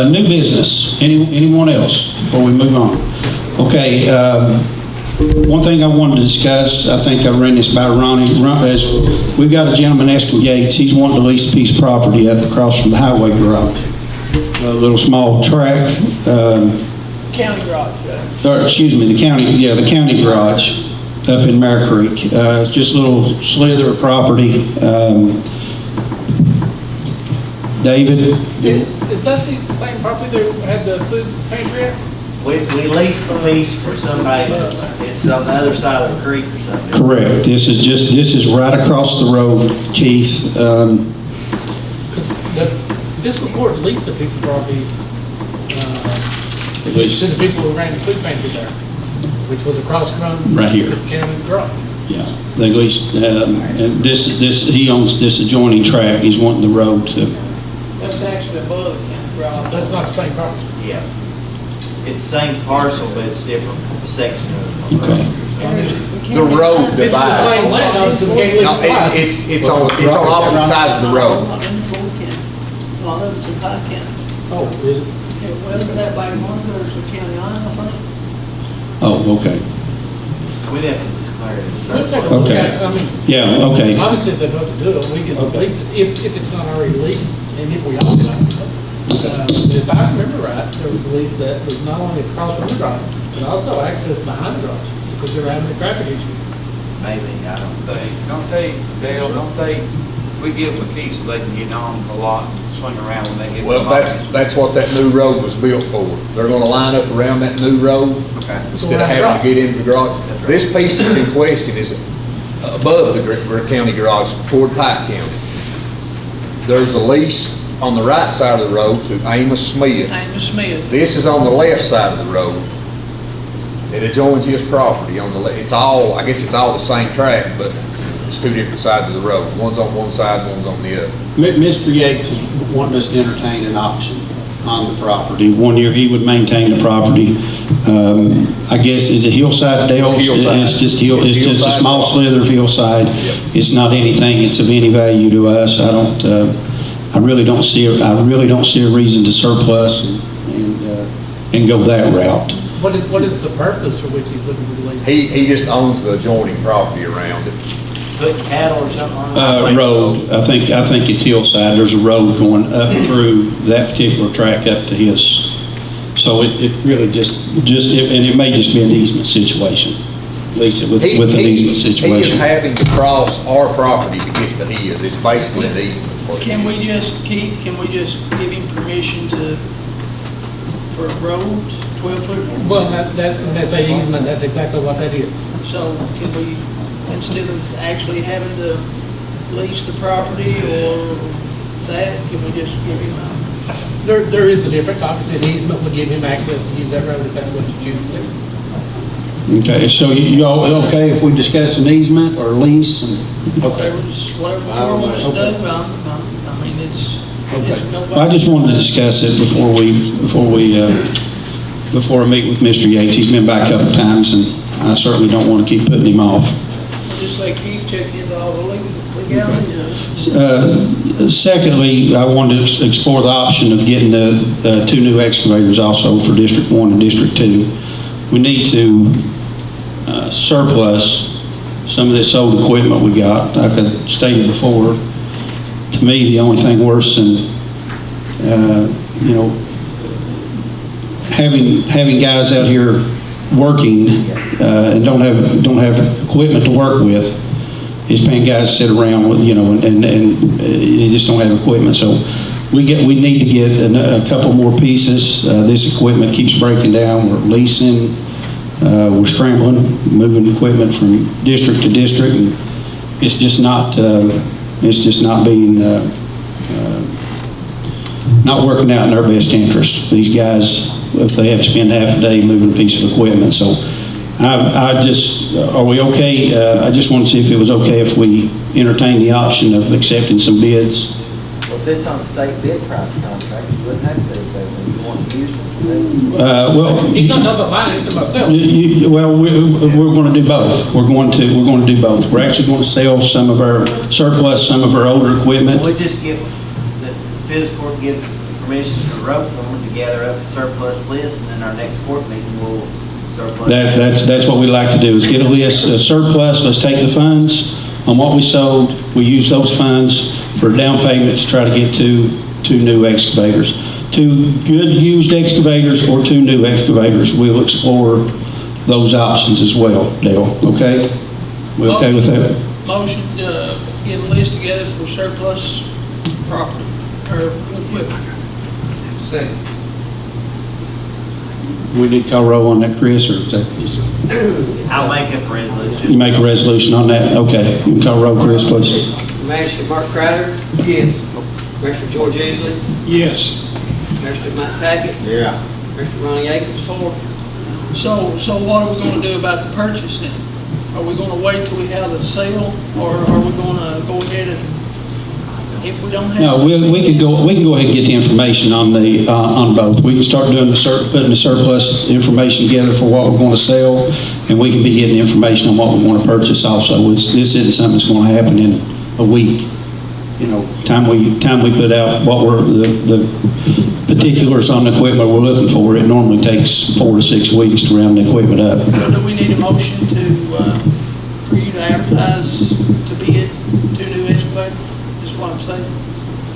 new business. Anyone else before we move on? Okay. One thing I wanted to discuss, I think I ran this by Ronnie, is we've got a gentleman, Eston Yates. He's wanting to lease a piece of property up across from the highway garage. A little small tract. County garage, Or, excuse me, the county garage up in Mare Creek. Just a little slither of property. David? Is that the same property that had the food pantry at? We leased a piece for somebody, it's on the other side of the creek or something. Correct. This is right across the road, Keith. This report leased a piece of property to the people who ran the food pantry there, which was across from Right here. the county garage. Yeah, they leased, and he owns this adjoining tract. He's wanting the road to. That's actually above the county garage. That's not the same property. Yeah. It's the same parcel, but it's different section of it. Okay. The road It's the divides. same land, so we can't lease No, twice. it's on opposite sides of the road. Well, it's in Pike County. Oh, is it? Yeah, well, that by one, there's a county line, I think. Oh, okay. We'd have to declare it a We'll certain. take a look Okay. at it. I mean, Yeah, okay. obviously, if they vote to do it, we can lease it, if it's not already leased, and if we own it. If I remember right, there was a lease that was not only across from the garage, but also access behind the garage, because they're having a traffic issue. Maybe, I don't know. Don't they, we give them a key so they can get on a lot, swing around when they get. Well, that's what that new road was built for. They're gonna line up around that new road instead of having to get into the garage. This piece that's in question is above the county garage toward Pike County. There's a lease on the right side of the road to Amos Smith. Amos Smith. This is on the left side of the road. It adjoins his property on the left. I guess it's all the same track, but it's two different sides of the road. One's on one side, one's on the other. Mr. Yates is wanting us to entertain an option on the property. 1 year he would maintain the property. I guess, is it hillside, Dale? It's hillside. It's just a hillside small property. slither of hillside. Yep. It's not anything that's of any value to us. I really don't see a reason to surplus and go that route. What is the purpose for which he's looking to lease? He just owns the adjoining property around it. Putting cattle or something on it? Road. I think it's hillside. There's a road going up through that particular track up to his. So it really just and it may just be an easement situation. Lease it with an easement He is situation. having to cross our property to get to his. It's basically an easement. Can we just, Keith, give him permission for a road, 12-foot? Well, that's an easement, that's exactly what that is. So can we, instead of actually having to lease the property or that, can we just give him a? There is a difference, obviously an easement would give him access to use that road if that's what you choose to do. Okay, so you all okay if we discuss an easement or lease? Okay. Whatever wants to do, I mean, it's nobody. I just wanted to discuss it before I meet with Mr. Yates. He's been by a couple of times, and I certainly don't want to keep putting him off. Just like he's checking into all the legalities. Secondly, I wanted to explore the option of getting the 2 new excavators also for District 1 and District 2. We need to surplus some of this old equipment we got. Like I stated before, to me, the only thing worse than, having guys out here working and don't have equipment to work with is paying guys to sit around with, and you just don't have equipment. So we need to get a couple more pieces. This equipment keeps breaking down. We're leasing. We're scrambling, moving equipment from district to district, and it's just not being not working out in our best interest. These guys, if they have to spend half a day moving a piece of equipment, so are we okay? I just want to see if it was okay if we entertain the option of accepting some bids. Well, if it's on the state bid price contract, you wouldn't have to do that when you want to use them. Well, He's not talking about mine, he's talking about myself. well, we're going to do both. We're going to do both. We're actually going to sell some of our surplus, some of our older equipment. We just give the fiscal give permission to the road foreman to gather up a surplus list, and then our next court meeting will surplus. That's what we like to do, is get a list of surplus. Let's take the funds on what we sold. We use those funds for down payment to try to get two new excavators. 2 good used excavators or 2 new excavators. We'll explore those options as well, Dale, okay? We okay with that? Motion to get a list together for surplus property or equipment. Second. We need to call roll on that, Chris, or is that? I'll make up a resolution. You make a resolution on that? Okay. You can call roll, Chris, please. Commissioner Mark Crowder, Yes. Commissioner George Easley, Yes. Commissioner Mike Tackett, Yeah. Commissioner Ronnie Akers. So what are we gonna do about the purchase then? Are we gonna wait till we have the sale, or are we gonna go ahead and, if we don't have? No, we can go ahead and get the information on on both. We can start doing putting the surplus information together for what we're going to sell, and we can be getting the information on what we want to purchase also. This isn't something that's going to happen in a week. Time we put out what we're the particulars on the equipment we're looking for, it normally takes 4 to 6 weeks to round the equipment up. Do we need a motion for you to advertise to bid 2 new excavators? Is what I'm saying.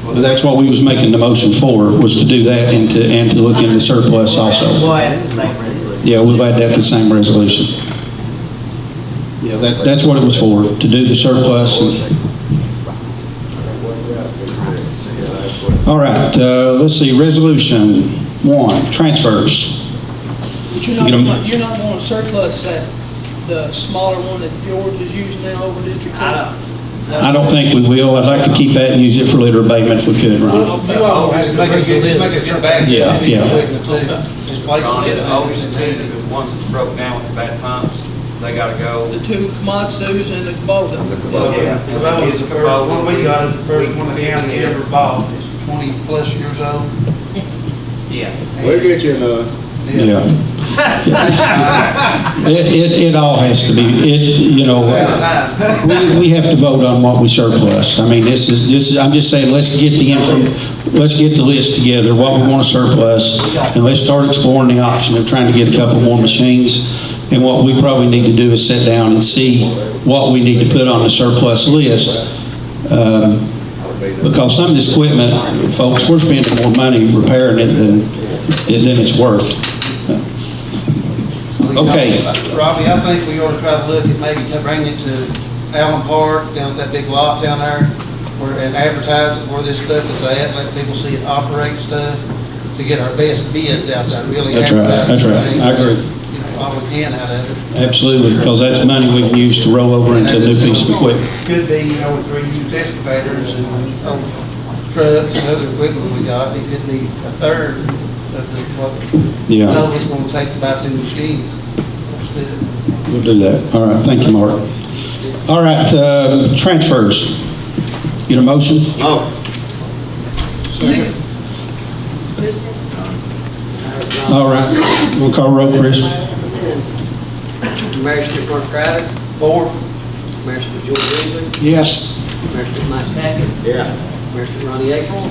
But that's what we was making the motion for, was to do that and to look into surplus also. We'll add the same resolution. Yeah, we'll add that to the same resolution. Yeah, that's what it was for, to do the surplus. All right, let's see, resolution 1, transfers. But you're not going to surplus the smaller one that George is using now over at District 2? I don't think we will. I'd like to keep that and use it for litter abatement if we could, Ron. You all have to Make it get back. Yeah, yeah. Always intended the ones that's broke down with the bad pumps, they gotta go. The 2 Komatsus and the Kubota. Yeah. That was the first one we got, is the first one the county ever bought. It's 20+ years old. Yeah. We'll get you another. Yeah. It all has to be, we have to vote on what we surplus. I mean, I'm just saying, let's get the list together, what we want to surplus, and let's start exploring the option of trying to get a couple more machines. And what we probably need to do is sit down and see what we need to put on the surplus list. Because some of this equipment, folks, we're spending more money repairing it than it's worth. Okay. Robbie, I think we ought to try to look at maybe bringing it to Allen Park, down at that big lot down there, and advertise it where this stuff is at, let people see it operate stuff, to get our best bids out there, really. That's right, I agree. All we can out of it. Absolutely, because that's money we can use to roll over into a new piece of equipment. Could be, with 3 used excavators and old trucks and other equipment we got, it could be a third of what Yeah. it's going to take to buy 2 machines. We'll do that. All right, thank you, Mark. All right, transfers. Get a motion? Oh. All right, we'll call roll, Chris. Commissioner Mark Crowder, 4. Commissioner George Easley, Yes. Commissioner Mike Tackett, Yeah. Commissioner Ronnie Akers.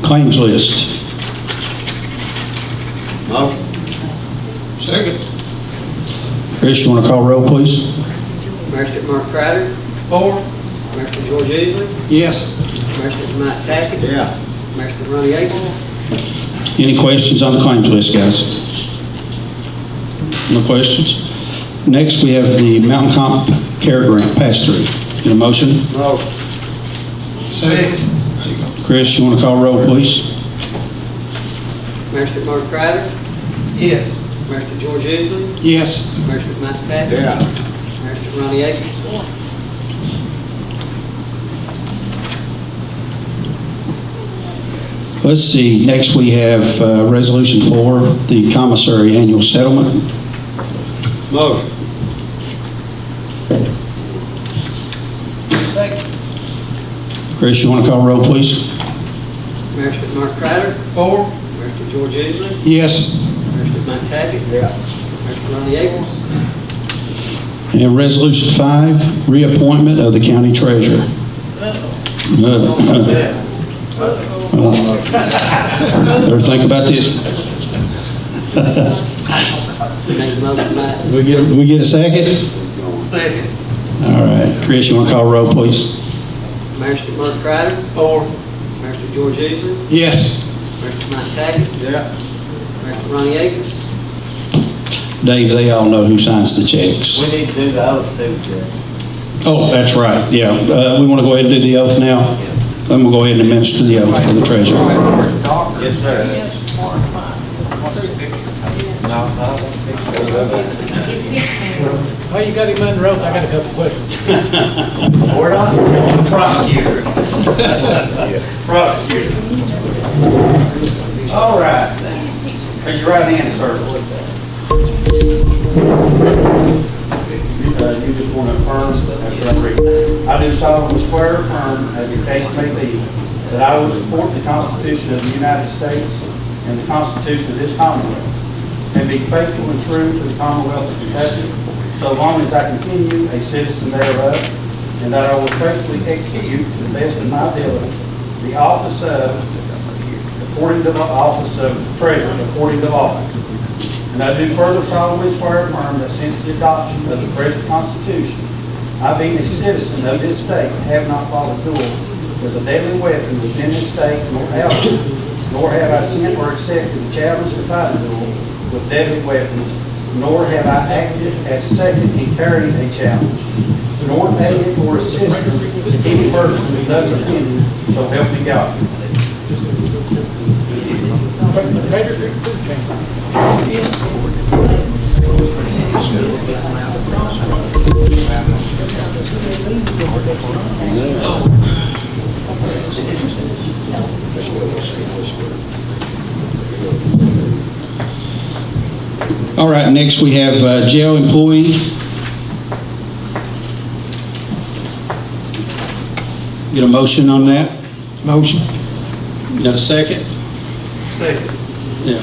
Claims list. Motion. Second. Chris, you want to call roll, please? Master Mark Crowder. 4. Master George Easley. Yes. Master Mike Tackett. Yeah. Master Ronnie Abel. Any questions on the claims list, guys? No questions? Next, we have the Mountain Comp Care Grant pass-through. Get a motion? Motion. Second. Chris, you want to call roll, please? Master Mark Crowder. Yes. Master George Easley. Yes. Master Mike Tackett. Yeah. Master Ronnie Abel. Let's see, next we have Resolution 4, the commissary annual settlement. Motion. Chris, you want to call roll, please? Master Mark Crowder. 4. Master George Easley. Yes. Master Mike Tackett. Yeah. Master Ronnie Abel. And Resolution 5, reappointment of the county treasurer. Better think about this. Make a motion, Mike. We get a second? Second. All right, Chris, you want to call roll, please? Master Mark Crowder. 4. Master George Easley. Yes. Master Mike Tackett. Yeah. Master Ronnie Abel. Dave, they all know who signs the checks. We need to do the oath too, Judge. Oh, that's right, yeah. We want to go ahead and do the oath now? I'm going to go ahead and administer the oath for the treasurer. Yes, sir. Well, you got him under oath, I got a couple questions. We're not prosecutor. Prosecutor. All right. Raise your right hand, sir. You just want to affirm that I do solemnly swear or affirm, as the case may be, that I will support the Constitution of the United States and the Constitution of this Commonwealth, and be faithful and true to the Commonwealth of Kentucky, so long as I continue a citizen thereof, and that I will faithfully execute to the best of my ability the office of, according to the office of treasurer, according to law. And I do further solemnly swear or affirm that since the adoption of the present Constitution, I, being a citizen of this state, have not fought a duel with a deadly weapon within this state, nor have I sent or accepted the challenge to fight a duel with deadly weapons, nor have I acted as second in carrying a challenge, nor aided or assisted any person who thus offended, so help me God. All right, next we have jail employee. Get a motion on that? Motion. Got a second? Second. Yeah.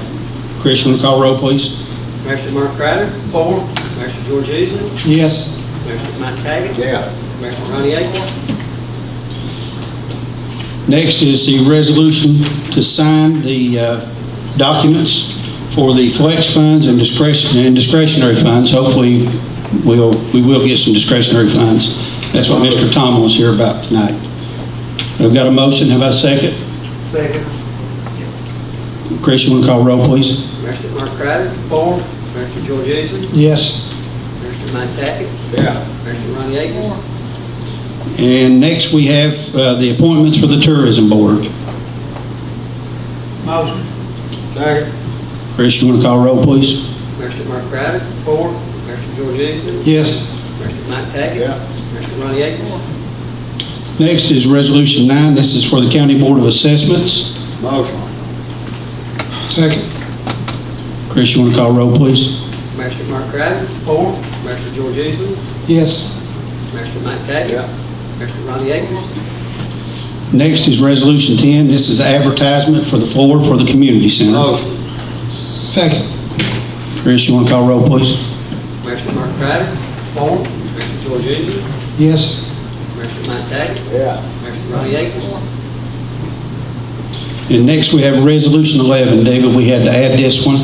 Chris, you want to call roll, please? Master Mark Crowder. 4. Master George Easley. Yes. Master Mike Taggart. Yeah. Master Ronnie Abel. Next is the resolution to sign the documents for the flex funds and discretionary funds. Hopefully, we will get some discretionary funds. That's what Mr. Tom was here about tonight. I've got a motion. How about a second? Second. Chris, you want to call roll, please? Master Mark Crowder. 4. Master George Easley. Yes. Master Mike Tackett. Yeah. Master Ronnie Abel. And next we have the appointments for the tourism board. Motion. Second. Chris, you want to call roll, please? Master Mark Crowder. 4. Master George Easley. Yes. Master Mike Tackett. Yeah. Master Ronnie Abel. Next is Resolution 9. This is for the County Board of Assessments. Motion. Second. Chris, you want to call roll, please? Master Mark Crowder. 4. Master George Easley. Yes. Master Mike Tackett. Yeah. Master Ronnie Abel. Next is Resolution 10. This is advertisement for the floor for the community center. Motion. Second. Chris, you want to call roll, please? Master Mark Crowder. 4. Master George Easley. Yes. Master Mike Tackett. Yeah. Master Ronnie Abel. And next we have Resolution 11. David, we had to add this one.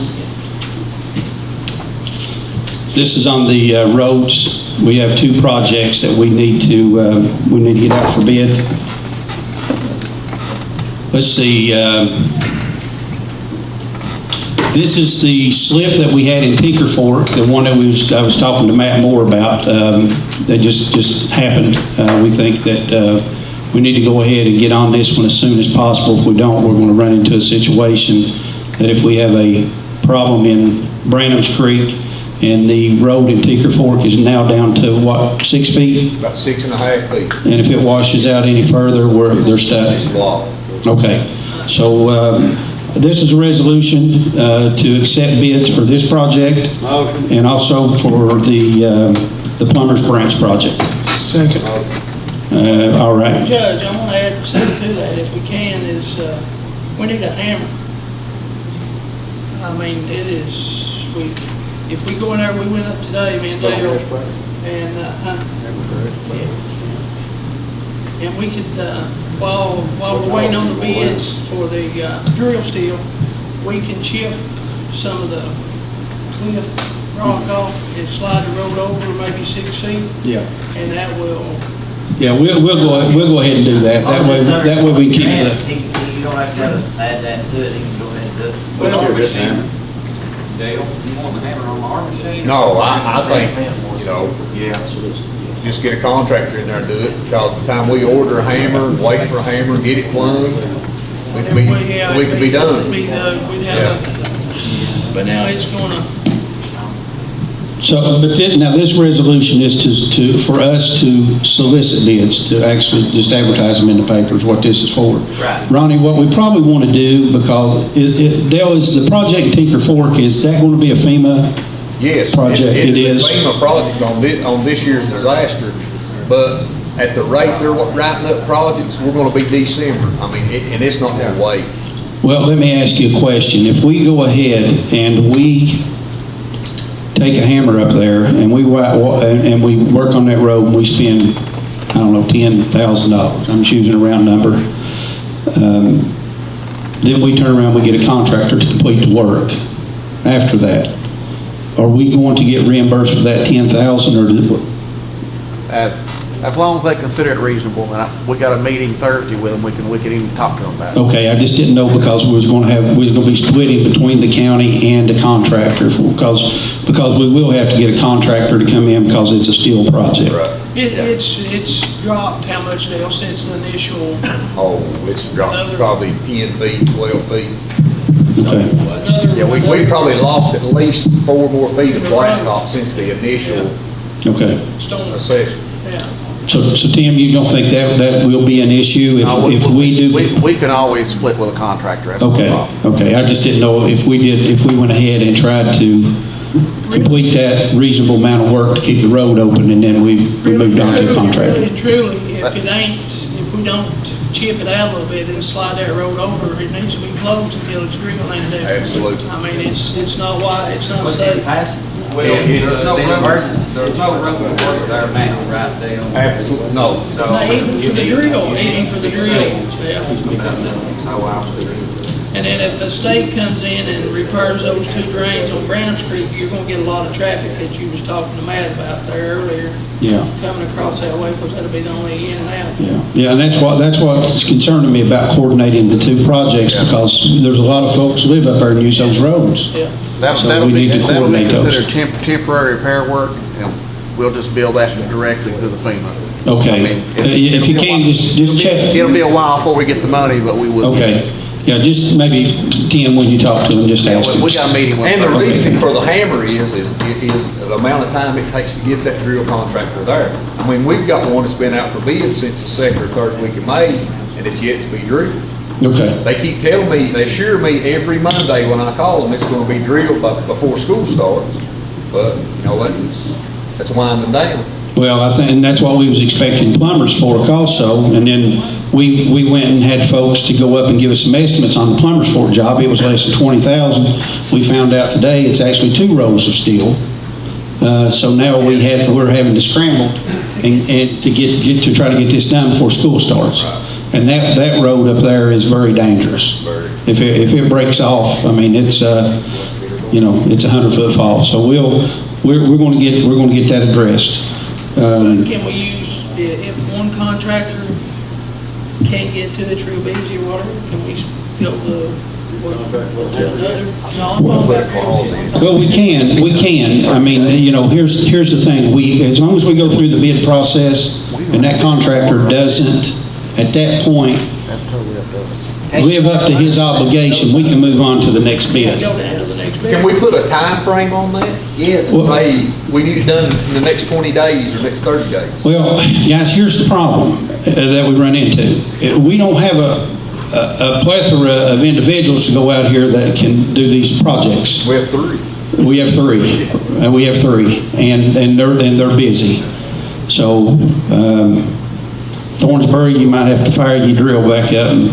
This is on the roads. We have two projects that we need to get out for bid. Let's see. This is the slip that we had in Tinker Fork, the one that I was talking to Matt Moore about. That just happened. We think that we need to go ahead and get on this one as soon as possible. If we don't, we're going to run into a situation that if we have a problem in Branham's Creek and the road in Tinker Fork is now down to what, 6 feet? About 6.5 feet. And if it washes out any further, they're stuck. Okay, so this is a resolution to accept bids for this project. Motion. And also for the Plumbers Branch project. Second. All right. Judge, I want to add something to that, if we can, is we need a hammer. I mean, it is, if we go in there, we went up today, me and Dale, and, and we could, while we're waiting on the bids for the drill steel, we can chip some of the cliff rock off and slide the road over maybe 6 feet. Yeah. And that will. Yeah, we'll go ahead and do that. That way we keep the. You don't have to add that to it, you can go ahead and do it. Well, Dale, you want the hammer on our machine? No, I think, you know, just get a contractor in there and do it, because by the time we order a hammer, wait for a hammer, get it plumbed, we could be done. We'd have but now it's gonna. So, now this resolution is for us to solicit bids, to actually just advertise them in the paper is what this is for. Right. Ronnie, what we probably want to do, because Dale, is the project in Tinker Fork, is that going to be a FEMA? Yes. Project, it is. It's a FEMA project on this year's disaster, but at the rate they're writing up projects, we're gonna be December. I mean, and it's not gonna wait. Well, let me ask you a question. If we go ahead and we take a hammer up there and we work on that road and we spend, I don't know, $10,000, I'm choosing a round number, then we turn around, we get a contractor to complete the work after that. Are we going to get reimbursed for that $10,000 or? As long as they consider it reasonable, and we got a meeting Thursday with them, we can even talk to them about it. Okay, I just didn't know, because we was going to be splitting between the county and the contractor, because we will have to get a contractor to come in because it's a steel project. Right. It's dropped how much, Dale, since the initial. Oh, it's dropped probably 10 feet, 12 feet. Okay. Yeah, we probably lost at least 4 more feet of blacktop since the initial assessment. Yeah. So Tim, you don't think that will be an issue if we do? We can always split with a contractor. That's no problem. Okay. I just didn't know if we went ahead and tried to complete that reasonable amount of work to keep the road open, and then we moved on to the contractor. Really, truly, if we don't chip it out a little bit and slide that road over, it needs to be closed until it's drilled and there. Absolutely. I mean, it's not wide, it's not safe. Well, there's no room to work there now, right, Dale? Absolutely, no. So, Even for the drill, yeah. And then if the state comes in and repairs those 2 drains on Brown Street, you're gonna get a lot of traffic that you was talking to Matt about there earlier. Yeah. Coming across that way, because that'll be the only in and out. Yeah, and that's what's concerning me about coordinating the 2 projects, because there's a lot of folks who live up there and use those roads. Yeah. So we need to coordinate those. That'll be considered temporary repair work, and we'll just bill that directly to the FEMA. Okay. I mean, If you can, just check. It'll be a while before we get the money, but we will. Okay. Yeah, just maybe, Tim, when you talk to him, just ask him. We got a meeting with And the them. reason for the hammer is the amount of time it takes to get that drill contractor there. I mean, we've got one that's been out for bid since the 2nd or 3rd week of May, and it's yet to be drilled. Okay. They keep telling me, they assure me every Monday when I call them, it's gonna be drilled before school starts. But, you know, that's winding down. Well, I think, and that's what we was expecting plumbers for also, and then we went and had folks to go up and give us some estimates on the plumbers for a job. It was less than 20,000. We found out today it's actually 2 rows of steel. So now we're having to scramble and to try to get this done before school starts. And that road up there is very dangerous. If it breaks off, I mean, it's it's a 100-foot fall. So we're gonna get that addressed. Can we use, if one contractor can't get to the true busy or whatever, can we go to another? Well, we can. I mean, you know, here's the thing. As long as we go through the bid process and that contractor doesn't, at that point, live up to his obligation, we can move on to the next bid. Go down to the next bid. Can we put a time frame on that? Yes. Say, we need it done in the next 20 days or next 30 days? Well, guys, here's the problem that we run into. We don't have a plethora of individuals to go out here that can do these projects. We have 3. We have three, and they're busy. So, Thornsbury, you might have to fire your drill back up and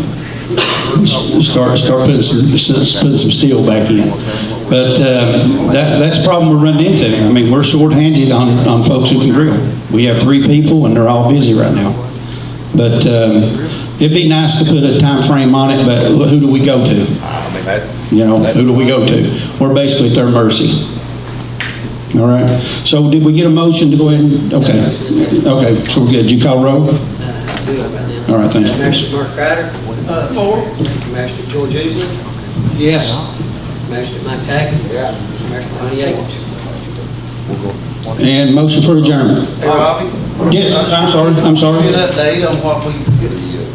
start putting some steel back in. But that's the problem we're running into. I mean, we're short-handed on folks who can drill. We have 3 people, and they're all busy right now. But it'd be nice to put a time frame on it, but who do we go to? I mean, that's... You know, who do we go to? We're basically at their mercy. All right. So did we get a motion to go ahead and, okay, so we're good. Did you call roll? All right, thank you. Master Mark Crider. For. Master George Usley. Yes. Master Mike Tackett. Master Ronnie Akins. And motion for adjournment. Hey, Robbie? Yes, I'm sorry. Get an update on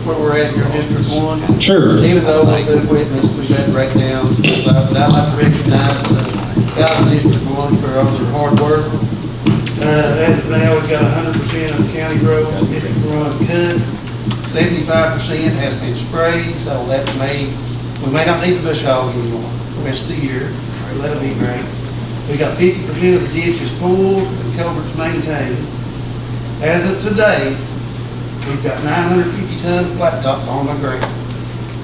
where we're at in your District 1. Sure. Even though with the equipment, we've had breakdowns, but I'd like to recognize the guys in District 1 for all their hard work. As of now, we've got 100% of the county roads, District 1 cut. 75% has been sprayed, so we may not need the bush hog anymore the rest of the year. That'll be great. We got 50% of the ditches pulled and culverts maintained. As of today, we've got 950 ton blacktop on the ground.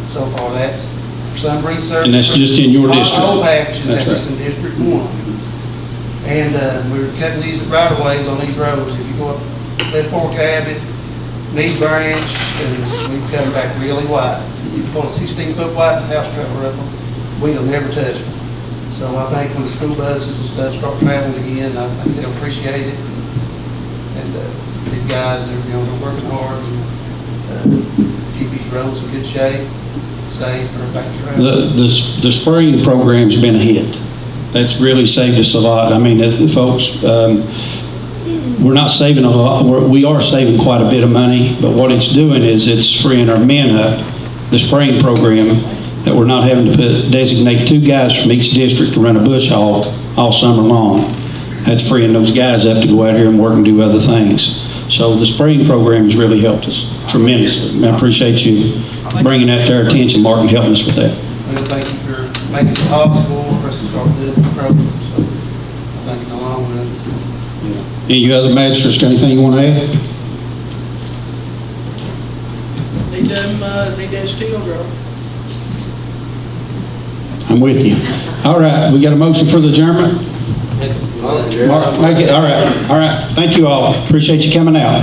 So far, that's for some research. And that's just in your district? All patches, that's That's just in District 1. And we're cutting these right-of-ways on these roads. If you go up Left Fork Abbott, Mead Branch, and we've cut them back really wide. You pull a 16-foot wide house trailer up them, we'll never touch them. So I think when the school buses and stuff start traveling again, I think they'll appreciate it. And these guys, they're working hard and keep these roads in good shape, safe for everybody to travel. The spraying program's been a hit. That's really saved us a lot. I mean, folks, we're not saving a lot. We are saving quite a bit of money, but what it's doing is it's freeing our men up, the spraying program, that we're not having to designate 2 guys from each district to run a bush hog all summer long. That's freeing those guys up to go out here and work and do other things. So the spraying program has really helped us tremendously. I appreciate you bringing that to our attention, Mark, and helping us with that. Well, thank you for making it possible for us to start doing the program. So I think in the long run, it's good. Any other magistrates, got anything you want to add? They done steel grow. I'm with you. All right, we got a motion for the adjournment? Mark, make it, all right. Thank you all. Appreciate you coming out.